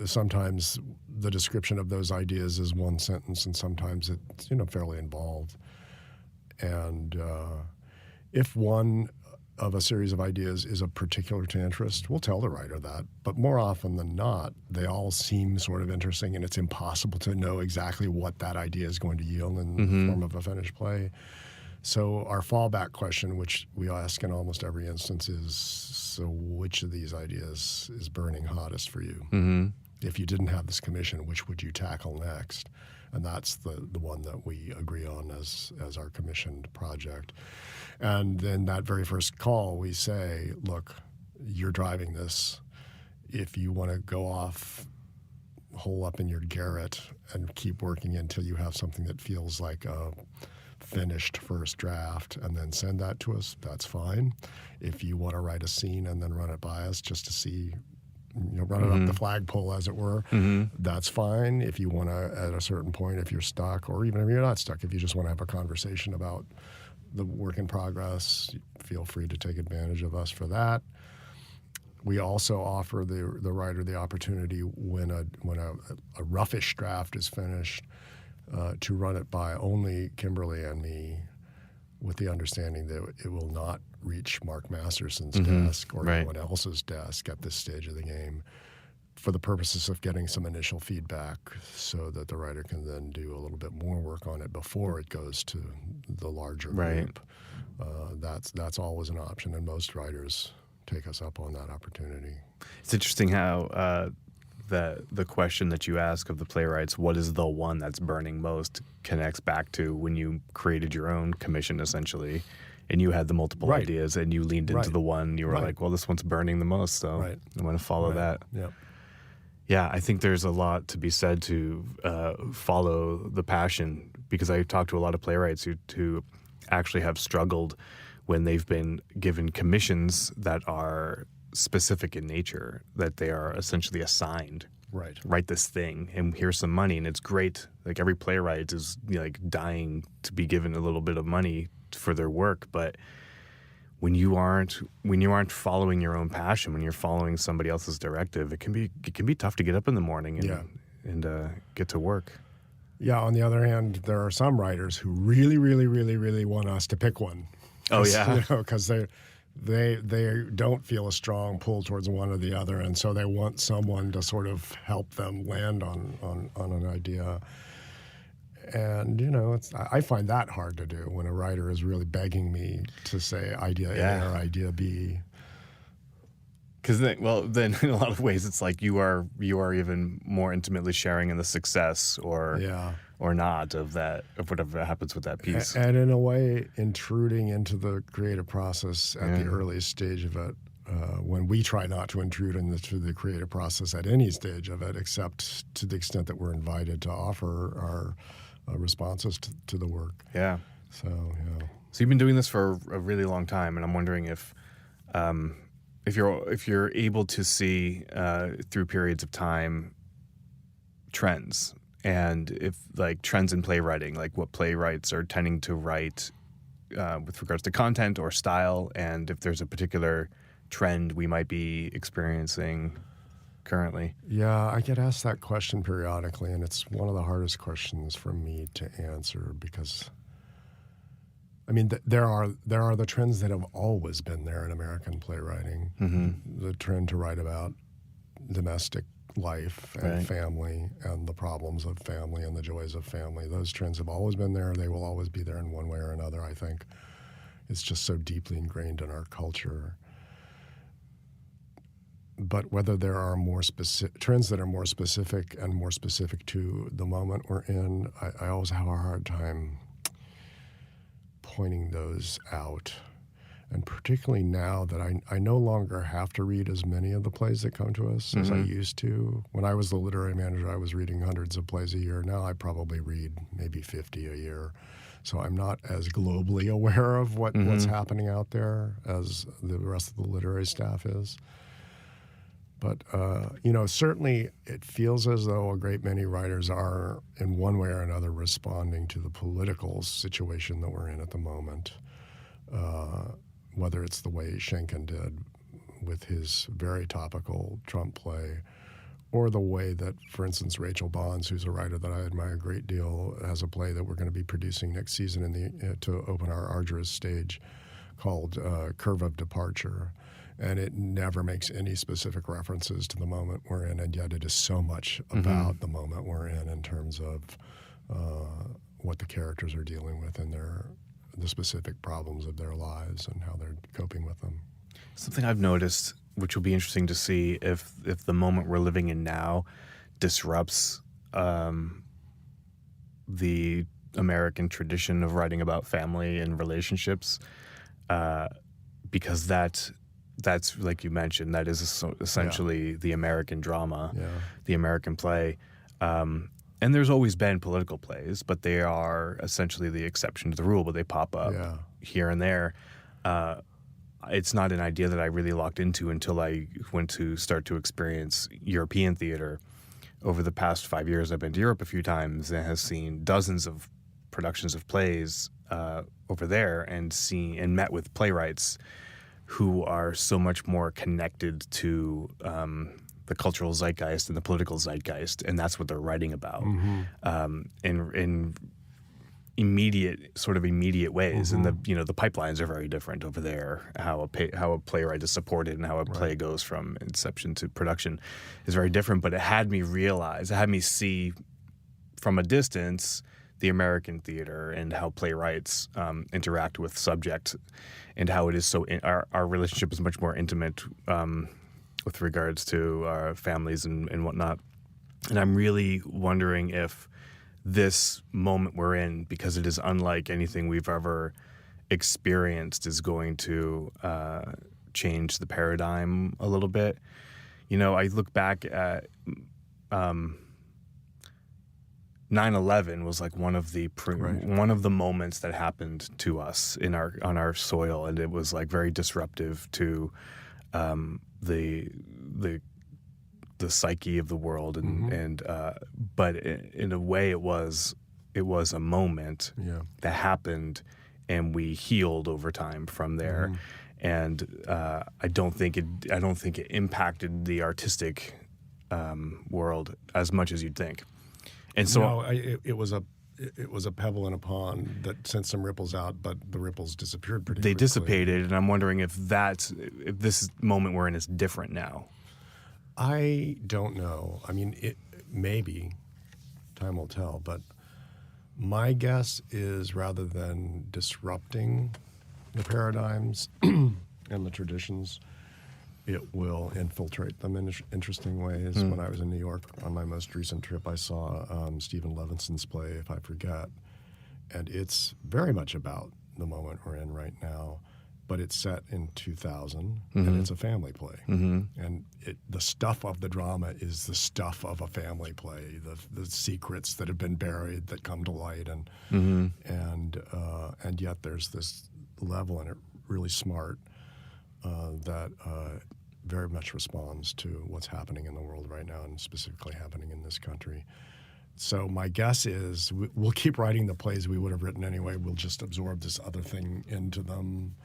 sometimes the description of those ideas is one sentence, and sometimes it's fairly involved. And if one of a series of ideas is of particular to interest, we'll tell the writer that. But more often than not, they all seem sort of interesting, and it's impossible to know exactly what that idea is going to yield in the form of a finished play. So our fallback question, which we ask in almost every instance, is, so which of these ideas is burning hottest for you? If you didn't have this commission, which would you tackle next? And that's the one that we agree on as our commissioned project. And then that very first call, we say, look, you're driving this. If you want to go off, hole up in your garret and keep working until you have something that feels like a finished first draft and then send that to us, that's fine. If you want to write a scene and then run it by us just to see, run it up the flagpole, as it were, that's fine. If you want to, at a certain point, if you're stuck, or even if you're not stuck, if you just want to have a conversation about the work in progress, feel free to take advantage of us for that. We also offer the writer the opportunity when a roughish draft is finished to run it by only Kimberly and me, with the understanding that it will not reach Mark Masterson's desk or anyone else's desk at this stage of the game, for the purposes of getting some initial feedback so that the writer can then do a little bit more work on it before it goes to the larger group. That's always an option, and most writers take us up on that opportunity. It's interesting how the question that you ask of the playwrights, what is the one that's burning most, connects back to when you created your own commission, essentially, and you had the multiple ideas and you leaned into the one, you were like, well, this one's burning the most, so I'm going to follow that. Yeah, I think there's a lot to be said to follow the passion, because I talked to a lot of playwrights who actually have struggled when they've been given commissions that are specific in nature, that they are essentially assigned. Write this thing, and here's some money, and it's great. Like, every playwright is like dying to be given a little bit of money for their work, but when you aren't following your own passion, when you're following somebody else's directive, it can be tough to get up in the morning and get to work. Yeah. On the other hand, there are some writers who really, really, really, really want us to pick one. Oh yeah, because they don't feel a strong pull towards one or the other, and so they want someone to sort of help them land on an idea. And I find that hard to do when a writer is really begging me to say idea A or idea B. Because then in a lot of ways it's like you are even more intimately sharing in the success or not of whatever happens with that piece. And in a way, intruding into the creative process at the earliest stage of it, when we try not to intrude into the creative process at any stage of it, except to the extent that we're invited to offer our responses to the work. Yeah. So you've been doing this for a really long time, and I'm wondering if you're able to see through periods of time trends, and if like trends in playwriting, like what playwrights are tending to write with regards to content or style, and if there's a particular trend we might be experiencing currently. Yeah, I get asked that question periodically, and it's one of the hardest questions for me to answer, because I mean, there are the trends that have always been there in American playwriting. The trend to write about domestic life and family and the problems of family and the joys of family. Those trends have always been there. They will always be there in one way or another, I think. It's just so deeply ingrained in our culture. But whether there are more specific trends that are more specific and more specific to the moment we're in, I always have a hard time pointing those out. And particularly now that I no longer have to read as many of the plays that come to us as I used to. When I was the literary manager, I was reading hundreds of plays a year. Now I probably read maybe 50 a year. So I'm not as globally aware of what's happening out there as the rest of the literary staff is. But, certainly it feels as though a great many writers are, in one way or another, responding to the political situation that we're in at the moment, whether it's the way Schenken did with his very topical Trump play, or the way that, for instance, Rachel Bonds, who's a writer that I admire a great deal, has a play that we're going to be producing next season to open our Arduous stage called Curve of Departure. And it never makes any specific references to the moment we're in, and yet it is so much about the moment we're in terms of what the characters are dealing with and the specific problems of their lives and how they're coping with them. Something I've noticed, which will be interesting to see if the moment we're living in now disrupts the American tradition of writing about family and relationships, because that's like you mentioned, that is essentially the American drama, the American play. And there's always been political plays, but they are essentially the exception to the rule, but they pop up here and there. It's not an idea that I really locked into until I went to start to experience European theater. Over the past 5 years, I've been to Europe a few times and has seen dozens of productions of plays over there, and met with playwrights who are so much more connected to the cultural zeitgeist and the political zeitgeist, and that's what they're writing about in immediate ways. And the pipelines are very different over there. How a playwright is supported and how a play goes from inception to production is very different. But it had me see from a distance the American theater and how playwrights interact with subject, and how it is our relationship is much more intimate with regards to our families and whatnot. And I'm really wondering if this moment we're in, because it is unlike anything we've ever experienced, is going to change the paradigm a little bit. I look back at 9/11 was like one of the moments that happened to us on our soil, and it was like very disruptive to the psyche of the world, and but in a way it was a moment that happened, and we healed over time from there. And I don't think it impacted the artistic world as much as you'd think. And so it was a pebble in a pond that sent some ripples out, but the ripples disappeared pretty quickly. They dissipated, and I'm wondering if this moment we're in is different now. I don't know. I mean, maybe time will tell, but my guess is rather than disrupting the paradigms and the traditions, it will infiltrate them in interesting ways. When I was in New York on my most recent trip, I saw Stephen Levinson's play, If I Forget, and it's very much about the moment we're in right now, but it's set in 2000, and it's a family play. And the stuff of the drama is the stuff of a family play, the secrets that have been buried that come to light, and yet there's this level, and it really smart, that very much responds to what's happening in the world right now, and specifically happening in this country. So my guess is we'll keep writing the plays we would have written anyway. We'll just absorb this other thing into them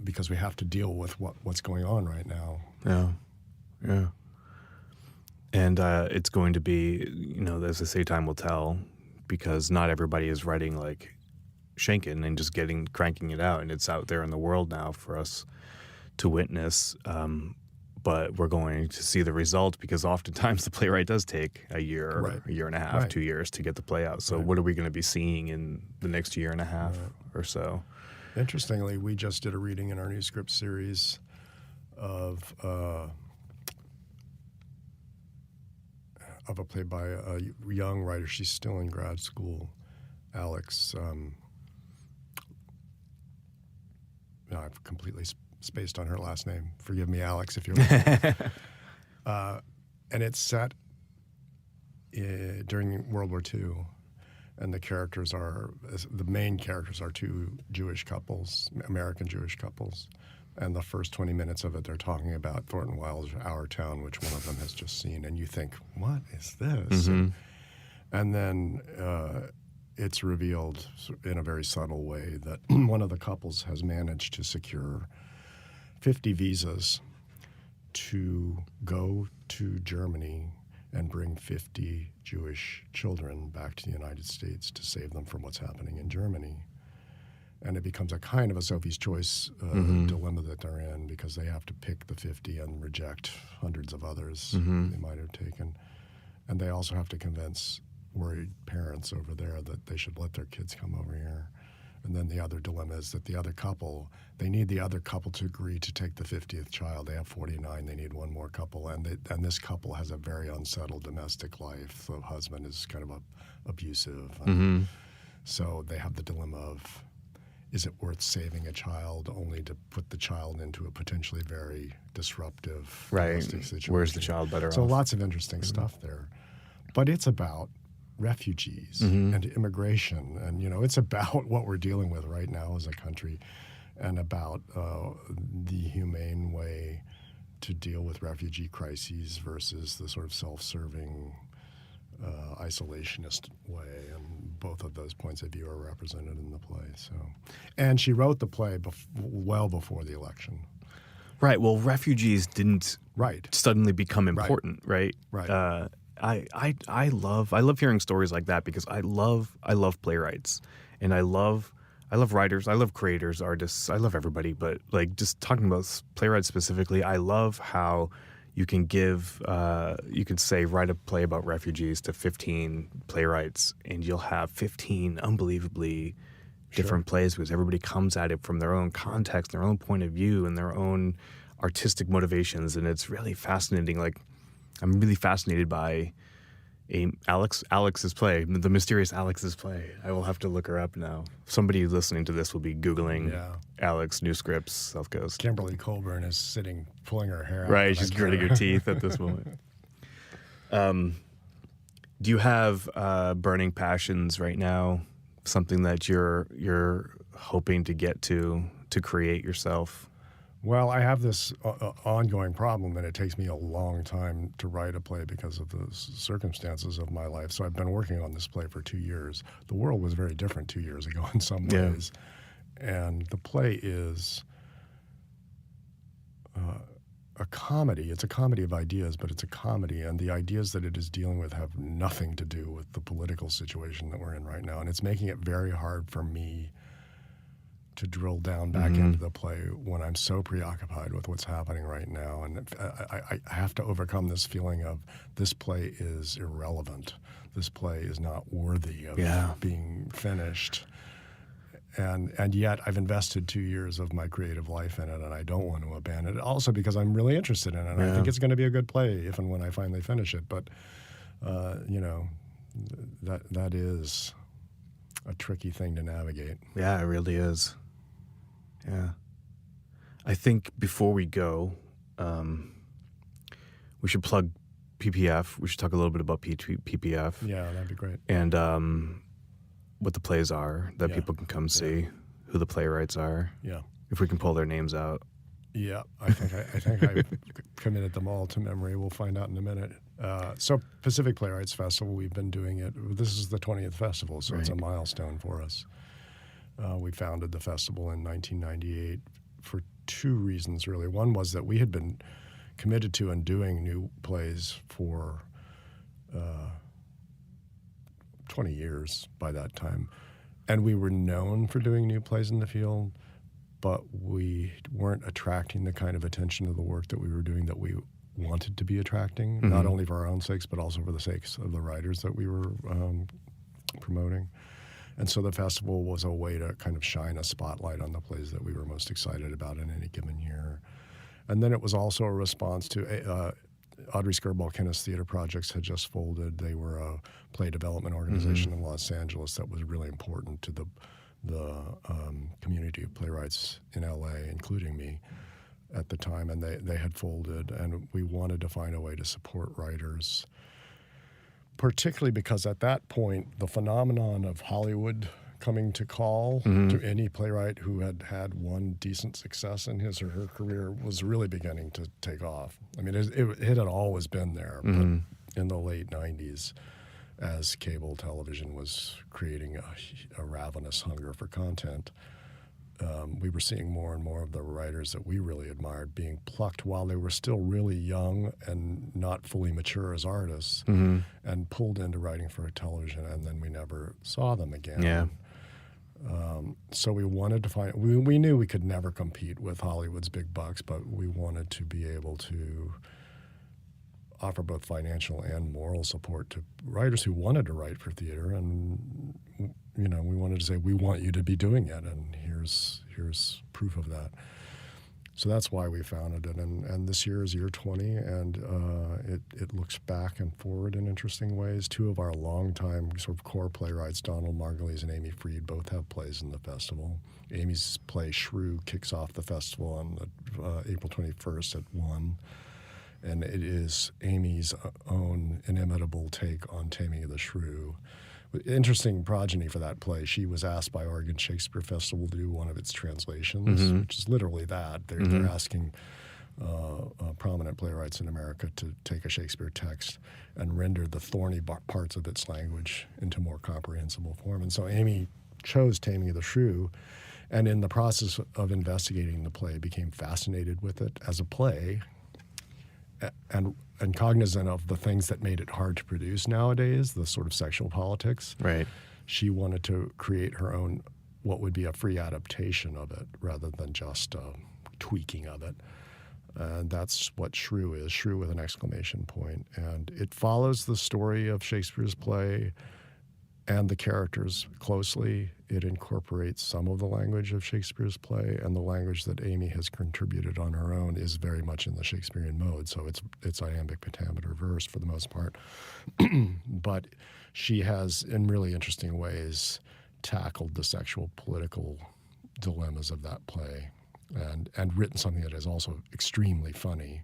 because we have to deal with what's going on right now. Yeah. And it's going to be, as I say, time will tell, because not everybody is writing like Schenken and just cranking it out, and it's out there in the world now for us to witness. But we're going to see the result, because oftentimes the playwright does take a year, or a year and a half, 2 years to get the play out. So what are we going to be seeing in the next year and a half or so? Interestingly, we just did a reading in our new script series of a play by a young writer. She's still in grad school, Alex. I've completely spaced on her last name. Forgive me, Alex, if you're listening. And it's set during World War II, and the main characters are two Jewish couples, American Jewish couples. And the first 20 minutes of it, they're talking about Thornton Wilder's Our Town, which one of them has just seen. And you think, what is this? And then it's revealed in a very subtle way that one of the couples has managed to secure 50 visas to go to Germany and bring 50 Jewish children back to the United States to save them from what's happening in Germany. And it becomes a kind of a Sophie's Choice dilemma that they're in, because they have to pick the 50 and reject hundreds of others they might have taken. And they also have to convince worried parents over there that they should let their kids come over here. And then the other dilemma is that the other couple, they need the other couple to agree to take the 50th child. They have 49, they need one more couple. And this couple has a very unsettled domestic life. The husband is kind of abusive. So they have the dilemma of, is it worth saving a child only to put the child into a potentially very disruptive domestic situation? Where's the child better off? So lots of interesting stuff there. But it's about refugees and immigration, and it's about what we're dealing with right now as a country, and about the humane way to deal with refugee crises versus the sort of self-serving isolationist way, and both of those points of view are represented in the play. And she wrote the play well before the election. Right. Well, refugees didn't suddenly become important, right? Right. I love hearing stories like that, because I love playwrights, and I love writers, I love creators, artists, I love everybody. But like, just talking about playwrights specifically, I love how you can write a play about refugees to 15 playwrights, and you'll have 15 unbelievably different plays, because everybody comes at it from their own context, their own point of view, and their own artistic motivations, and it's really fascinating. Like, I'm really fascinated by Alex's play, the mysterious Alex's play. I will have to look her up now. Somebody listening to this will be Googling Alex, new scripts, Southcoast. Kimberly Colburn is sitting, pulling her hair out. Right, she's gritting her teeth at this moment. Do you have burning passions right now? Something that you're hoping to get to create yourself? Well, I have this ongoing problem, and it takes me a long time to write a play because of the circumstances of my life. So I've been working on this play for 2 years. The world was very different 2 years ago in some ways. And the play is a comedy. It's a comedy of ideas, but it's a comedy. And the ideas that it is dealing with have nothing to do with the political situation that we're in right now. And it's making it very hard for me to drill down back into the play when I'm so preoccupied with what's happening right now. And I have to overcome this feeling of, this play is irrelevant. This play is not worthy of being finished. And yet I've invested 2 years of my creative life in it, and I don't want to abandon it. Also because I'm really interested in it. I think it's going to be a good play if and when I finally finish it. But, that is a tricky thing to navigate. Yeah, it really is. Yeah. I think before we go, we should plug PPF. We should talk a little bit about PPF. Yeah, that'd be great. And what the plays are that people can come see, who the playwrights are. Yeah. If we can pull their names out. Yeah, I think I've committed them all to memory. We'll find out in a minute. So Pacific Playwrights Festival, we've been doing it. This is the 20th festival, so it's a milestone for us. We founded the festival in 1998 for two reasons, really. One was that we had been committed to and doing new plays for 20 years by that time. And we were known for doing new plays in the field, but we weren't attracting the kind of attention to the work that we were doing that we wanted to be attracting, not only for our own sakes, but also for the sakes of the writers that we were promoting. And so the festival was a way to kind of shine a spotlight on the plays that we were most excited about in any given year. And then it was also a response to Audrey Skirball-Kinnis Theater Projects had just folded. They were a play development organization in Los Angeles that was really important to the community of playwrights in LA, including me at the time, and they had folded, and we wanted to find a way to support writers, particularly because at that point, the phenomenon of Hollywood coming to call to any playwright who had had one decent success in his or her career was really beginning to take off. I mean, it had always been there, but in the late 90s, as cable television was creating a ravenous hunger for content, we were seeing more and more of the writers that we really admired being plucked while they were still really young and not fully mature as artists, and pulled into writing for television, and then we never saw them again. Yeah. So we wanted to find, we knew we could never compete with Hollywood's big bucks, but we wanted to be able to offer both financial and moral support to writers who wanted to write for theater. And, you know, we wanted to say, we want you to be doing it, and here's proof of that. So that's why we founded it. And this year is year 20, and it looks back and forward in interesting ways. Two of our longtime sort of core playwrights, Donald Margulies and Amy Freed, both have plays in the festival. Amy's play Shrew kicks off the festival on April 21st at 1. And it is Amy's own inimitable take on Taming of the Shrew. Interesting progeny for that play. She was asked by Oregon Shakespeare Festival to do one of its translations, which is literally that. They're asking prominent playwrights in America to take a Shakespeare text and render the thorny parts of its language into more comprehensible form. And so Amy chose Taming of the Shrew, and in the process of investigating the play, became fascinated with it as a play, and cognizant of the things that made it hard to produce nowadays, the sort of sexual politics. Right. She wanted to create her own, what would be a free adaptation of it, rather than just tweaking of it. And that's what Shrew is, Shrew with an exclamation point. And it follows the story of Shakespeare's play and the characters closely. It incorporates some of the language of Shakespeare's play, and the language that Amy has contributed on her own is very much in the Shakespearean mode. So it's iambic pentameter verse for the most part. But she has, in really interesting ways, tackled the sexual political dilemmas of that play, and written something that is also extremely funny.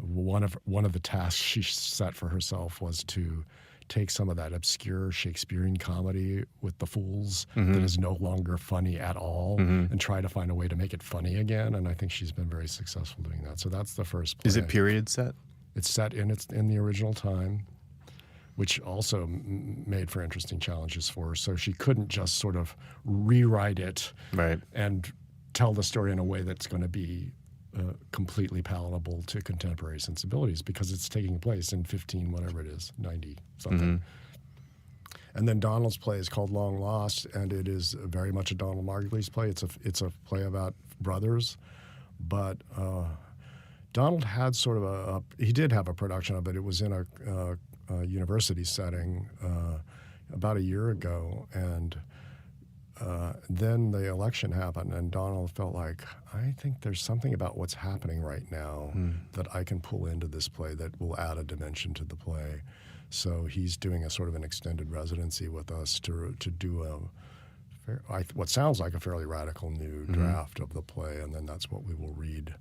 One of the tasks she set for herself was to take some of that obscure Shakespearean comedy with the fools that is no longer funny at all, and try to find a way to make it funny again. And I think she's been very successful doing that. So that's the first play. Is it period set? It's set in the original time, which also made for interesting challenges for her. So she couldn't just sort of rewrite it and tell the story in a way that's going to be completely palatable to contemporary sensibilities, because it's taking place in 90 something. And then Donald's play is called Long Lost, and it is very much a Donald Margulies play. It's a play about brothers, but Donald had sort of he did have a production of it. It was in a university setting about a year ago, and then the election happened, and Donald felt like, I think there's something about what's happening right now that I can pull into this play that will add a dimension to the play. So he's doing a sort of an extended residency with us to do what sounds like a fairly radical new draft of the play, and then that's what we will read.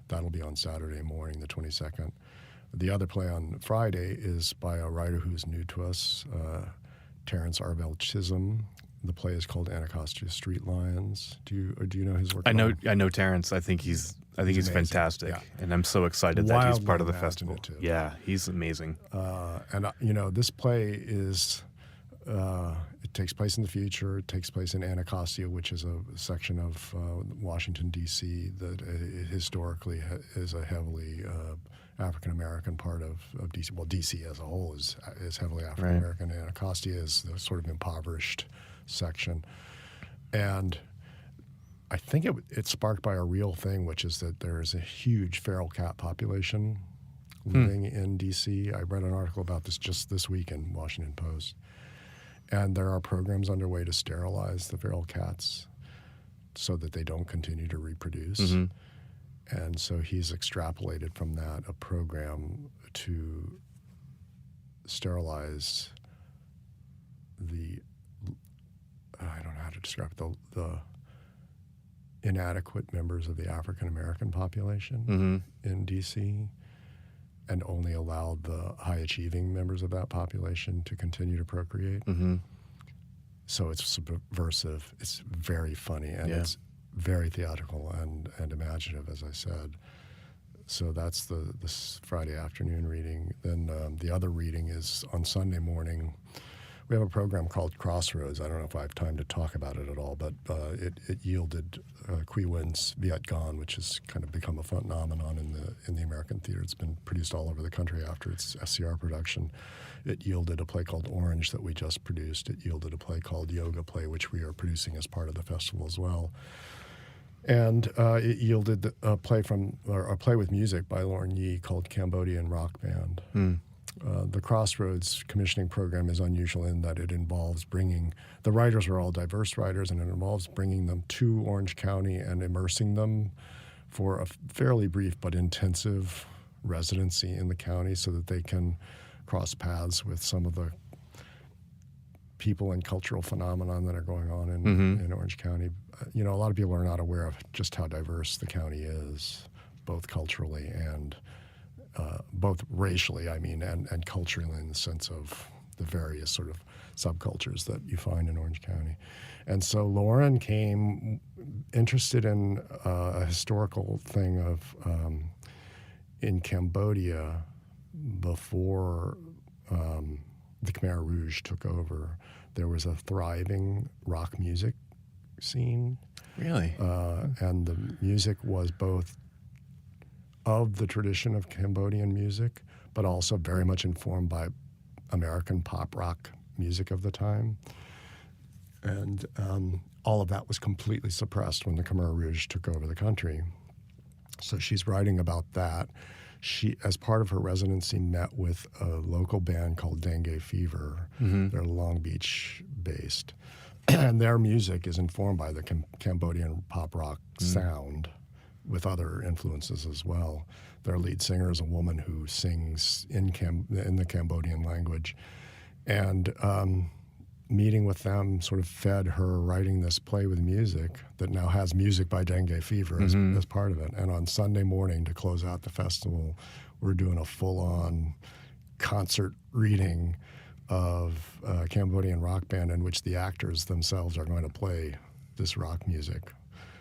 That'll be on Saturday morning, the 22nd. The other play on Friday is by a writer who's new to us, Terrence Arvell Chisholm. The play is called Anacostia Street Lions. Do you know his work? I know Terrence. I think he's fantastic, and I'm so excited that he's part of the festival. Too. Yeah, he's amazing. And this play is it takes place in the future. It takes place in Anacostia, which is a section of Washington D.C. that historically is a heavily African American part of D.C. Well, D.C. as a whole is heavily African American. Right. Anacostia is the sort of impoverished section, and I think it's sparked by a real thing, which is that there is a huge feral cat population living in D.C. I read an article about this just this week in Washington Post, and there are programs underway to sterilize the feral cats so that they don't continue to reproduce. And so he's extrapolated from that a program to sterilize I don't know how to describe it, the inadequate members of the African American population in D.C., and only allow the high-achieving members of that population to continue to procreate. So it's subversive, it's very funny, and it's very theatrical and imaginative, as I said. So that's this Friday afternoon reading. Then the other reading is on Sunday morning. We have a program called Crossroads. I don't know if I have time to talk about it at all, but it yielded Quy Nguyen's Viet Gone, which has kind of become a phenomenon in the American theater. It's been produced all over the country after its SCR production. It yielded a play called Orange that we just produced. It yielded a play called Yoga Play, which we are producing as part of the festival as well. And it yielded a play with music by Lauren Yee called Cambodian Rock Band. The Crossroads commissioning program is unusual in that it involves the writers are all diverse writers, and it involves bringing them to Orange County and immersing them for a fairly brief but intensive residency in the county so that they can cross paths with some of the people and cultural phenomenon that are going on in Orange County. A lot of people are not aware of just how diverse the county is, both culturally and both racially, and culturally in the sense of the various sort of subcultures that you find in Orange County. And so Lauren came interested in a historical thing of in Cambodia before the Khmer Rouge took over. There was a thriving rock music scene. Really? And the music was both of the tradition of Cambodian music, but also very much informed by American pop rock music of the time. And all of that was completely suppressed when the Khmer Rouge took over the country. So she's writing about that. She, as part of her residency, met with a local band called Dengue Fever. They're Long Beach based. And their music is informed by the Cambodian pop rock sound, with other influences as well. Their lead singer is a woman who sings in the Cambodian language. And meeting with them sort of fed her writing this play with music that now has music by Dengue Fever as part of it. And on Sunday morning, to close out the festival, we're doing a full-on concert reading of Cambodian rock band in which the actors themselves are going to play this rock music.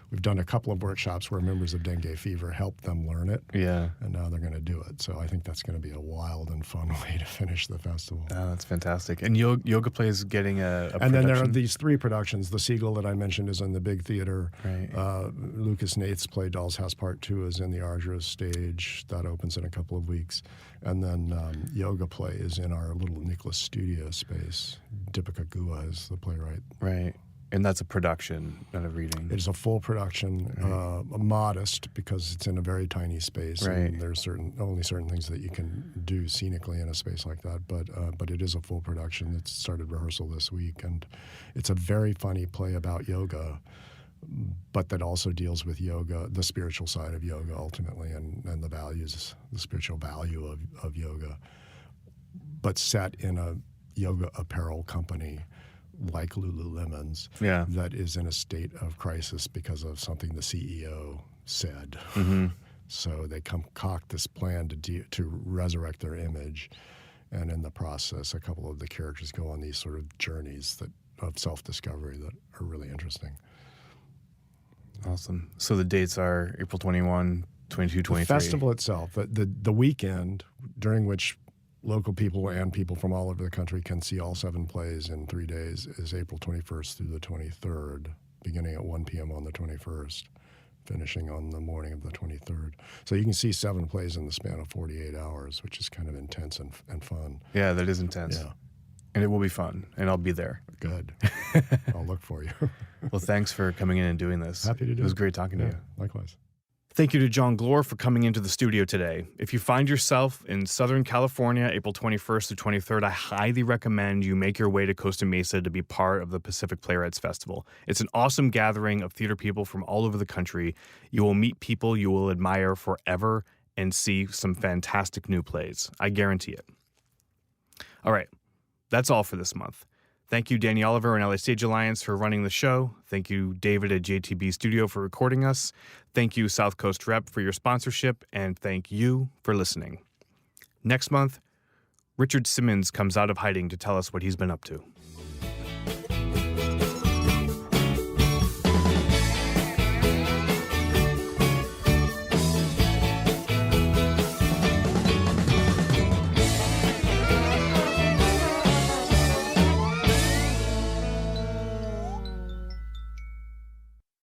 We've done a couple of workshops where members of Dengue Fever helped them learn it. Yeah. And now they're going to do it. So I think that's going to be a wild and fun way to finish the festival. Oh, that's fantastic. And Yoga Play is getting a and production? then there are these 3 productions. The Seagull that I mentioned is in the big theater. Right. Lucas Nath's play Doll's House Part 2 is in the Ardra stage. That opens in a couple of weeks. And then Yoga Play is in our little Nicholas studio space. Deepika Gua is the playwright. Right. And that's a production, not a reading. It is a full production, modest because it's in a very tiny space, Right. and there's only certain things that you can do scenically in a space like that. But it is a full production. It started rehearsal this week, and it's a very funny play about yoga, but that also deals with yoga, the spiritual side of yoga ultimately, and the spiritual value of yoga, but set in a yoga apparel company like Lululemon's, that is in a state of crisis because of something the CEO said. So they concoct this plan to resurrect their image, and in the process, a couple of the characters go on these sort of journeys of self-discovery that are really interesting. Awesome. So the dates are April 21, 22, 23. The festival itself, the weekend during which local people and people from all over the country can see all 7 plays in 3 days, is April 21st through the 23rd, beginning at 1 p.m. on the 21st, finishing on the morning of the 23rd. So you can see 7 plays in the span of 48 hours, which is kind of intense and fun. Yeah, that is intense. Yeah. And it will be fun, and I'll be there. Good. I'll look for you. Well, thanks for coming in and doing this. Happy to do it. It was great talking to you. Likewise. Thank you to John Glore for coming into the studio today. If you find yourself in Southern California, April 21st to 23rd, I highly recommend you make your way to Costa Mesa to be part of the Pacific Playwrights Festival. It's an awesome gathering of theater people from all over the country. You will meet people you will admire forever and see some fantastic new plays. I guarantee it. All right, that's all for this month. Thank you, Danny Oliver and LA Stage Alliance for running the show. Thank you, David at JTB Studio for recording us. Thank you, Southcoast Rep, for your sponsorship. And thank you for listening. Next month, Richard Simmons comes out of hiding to tell us what he's been up to.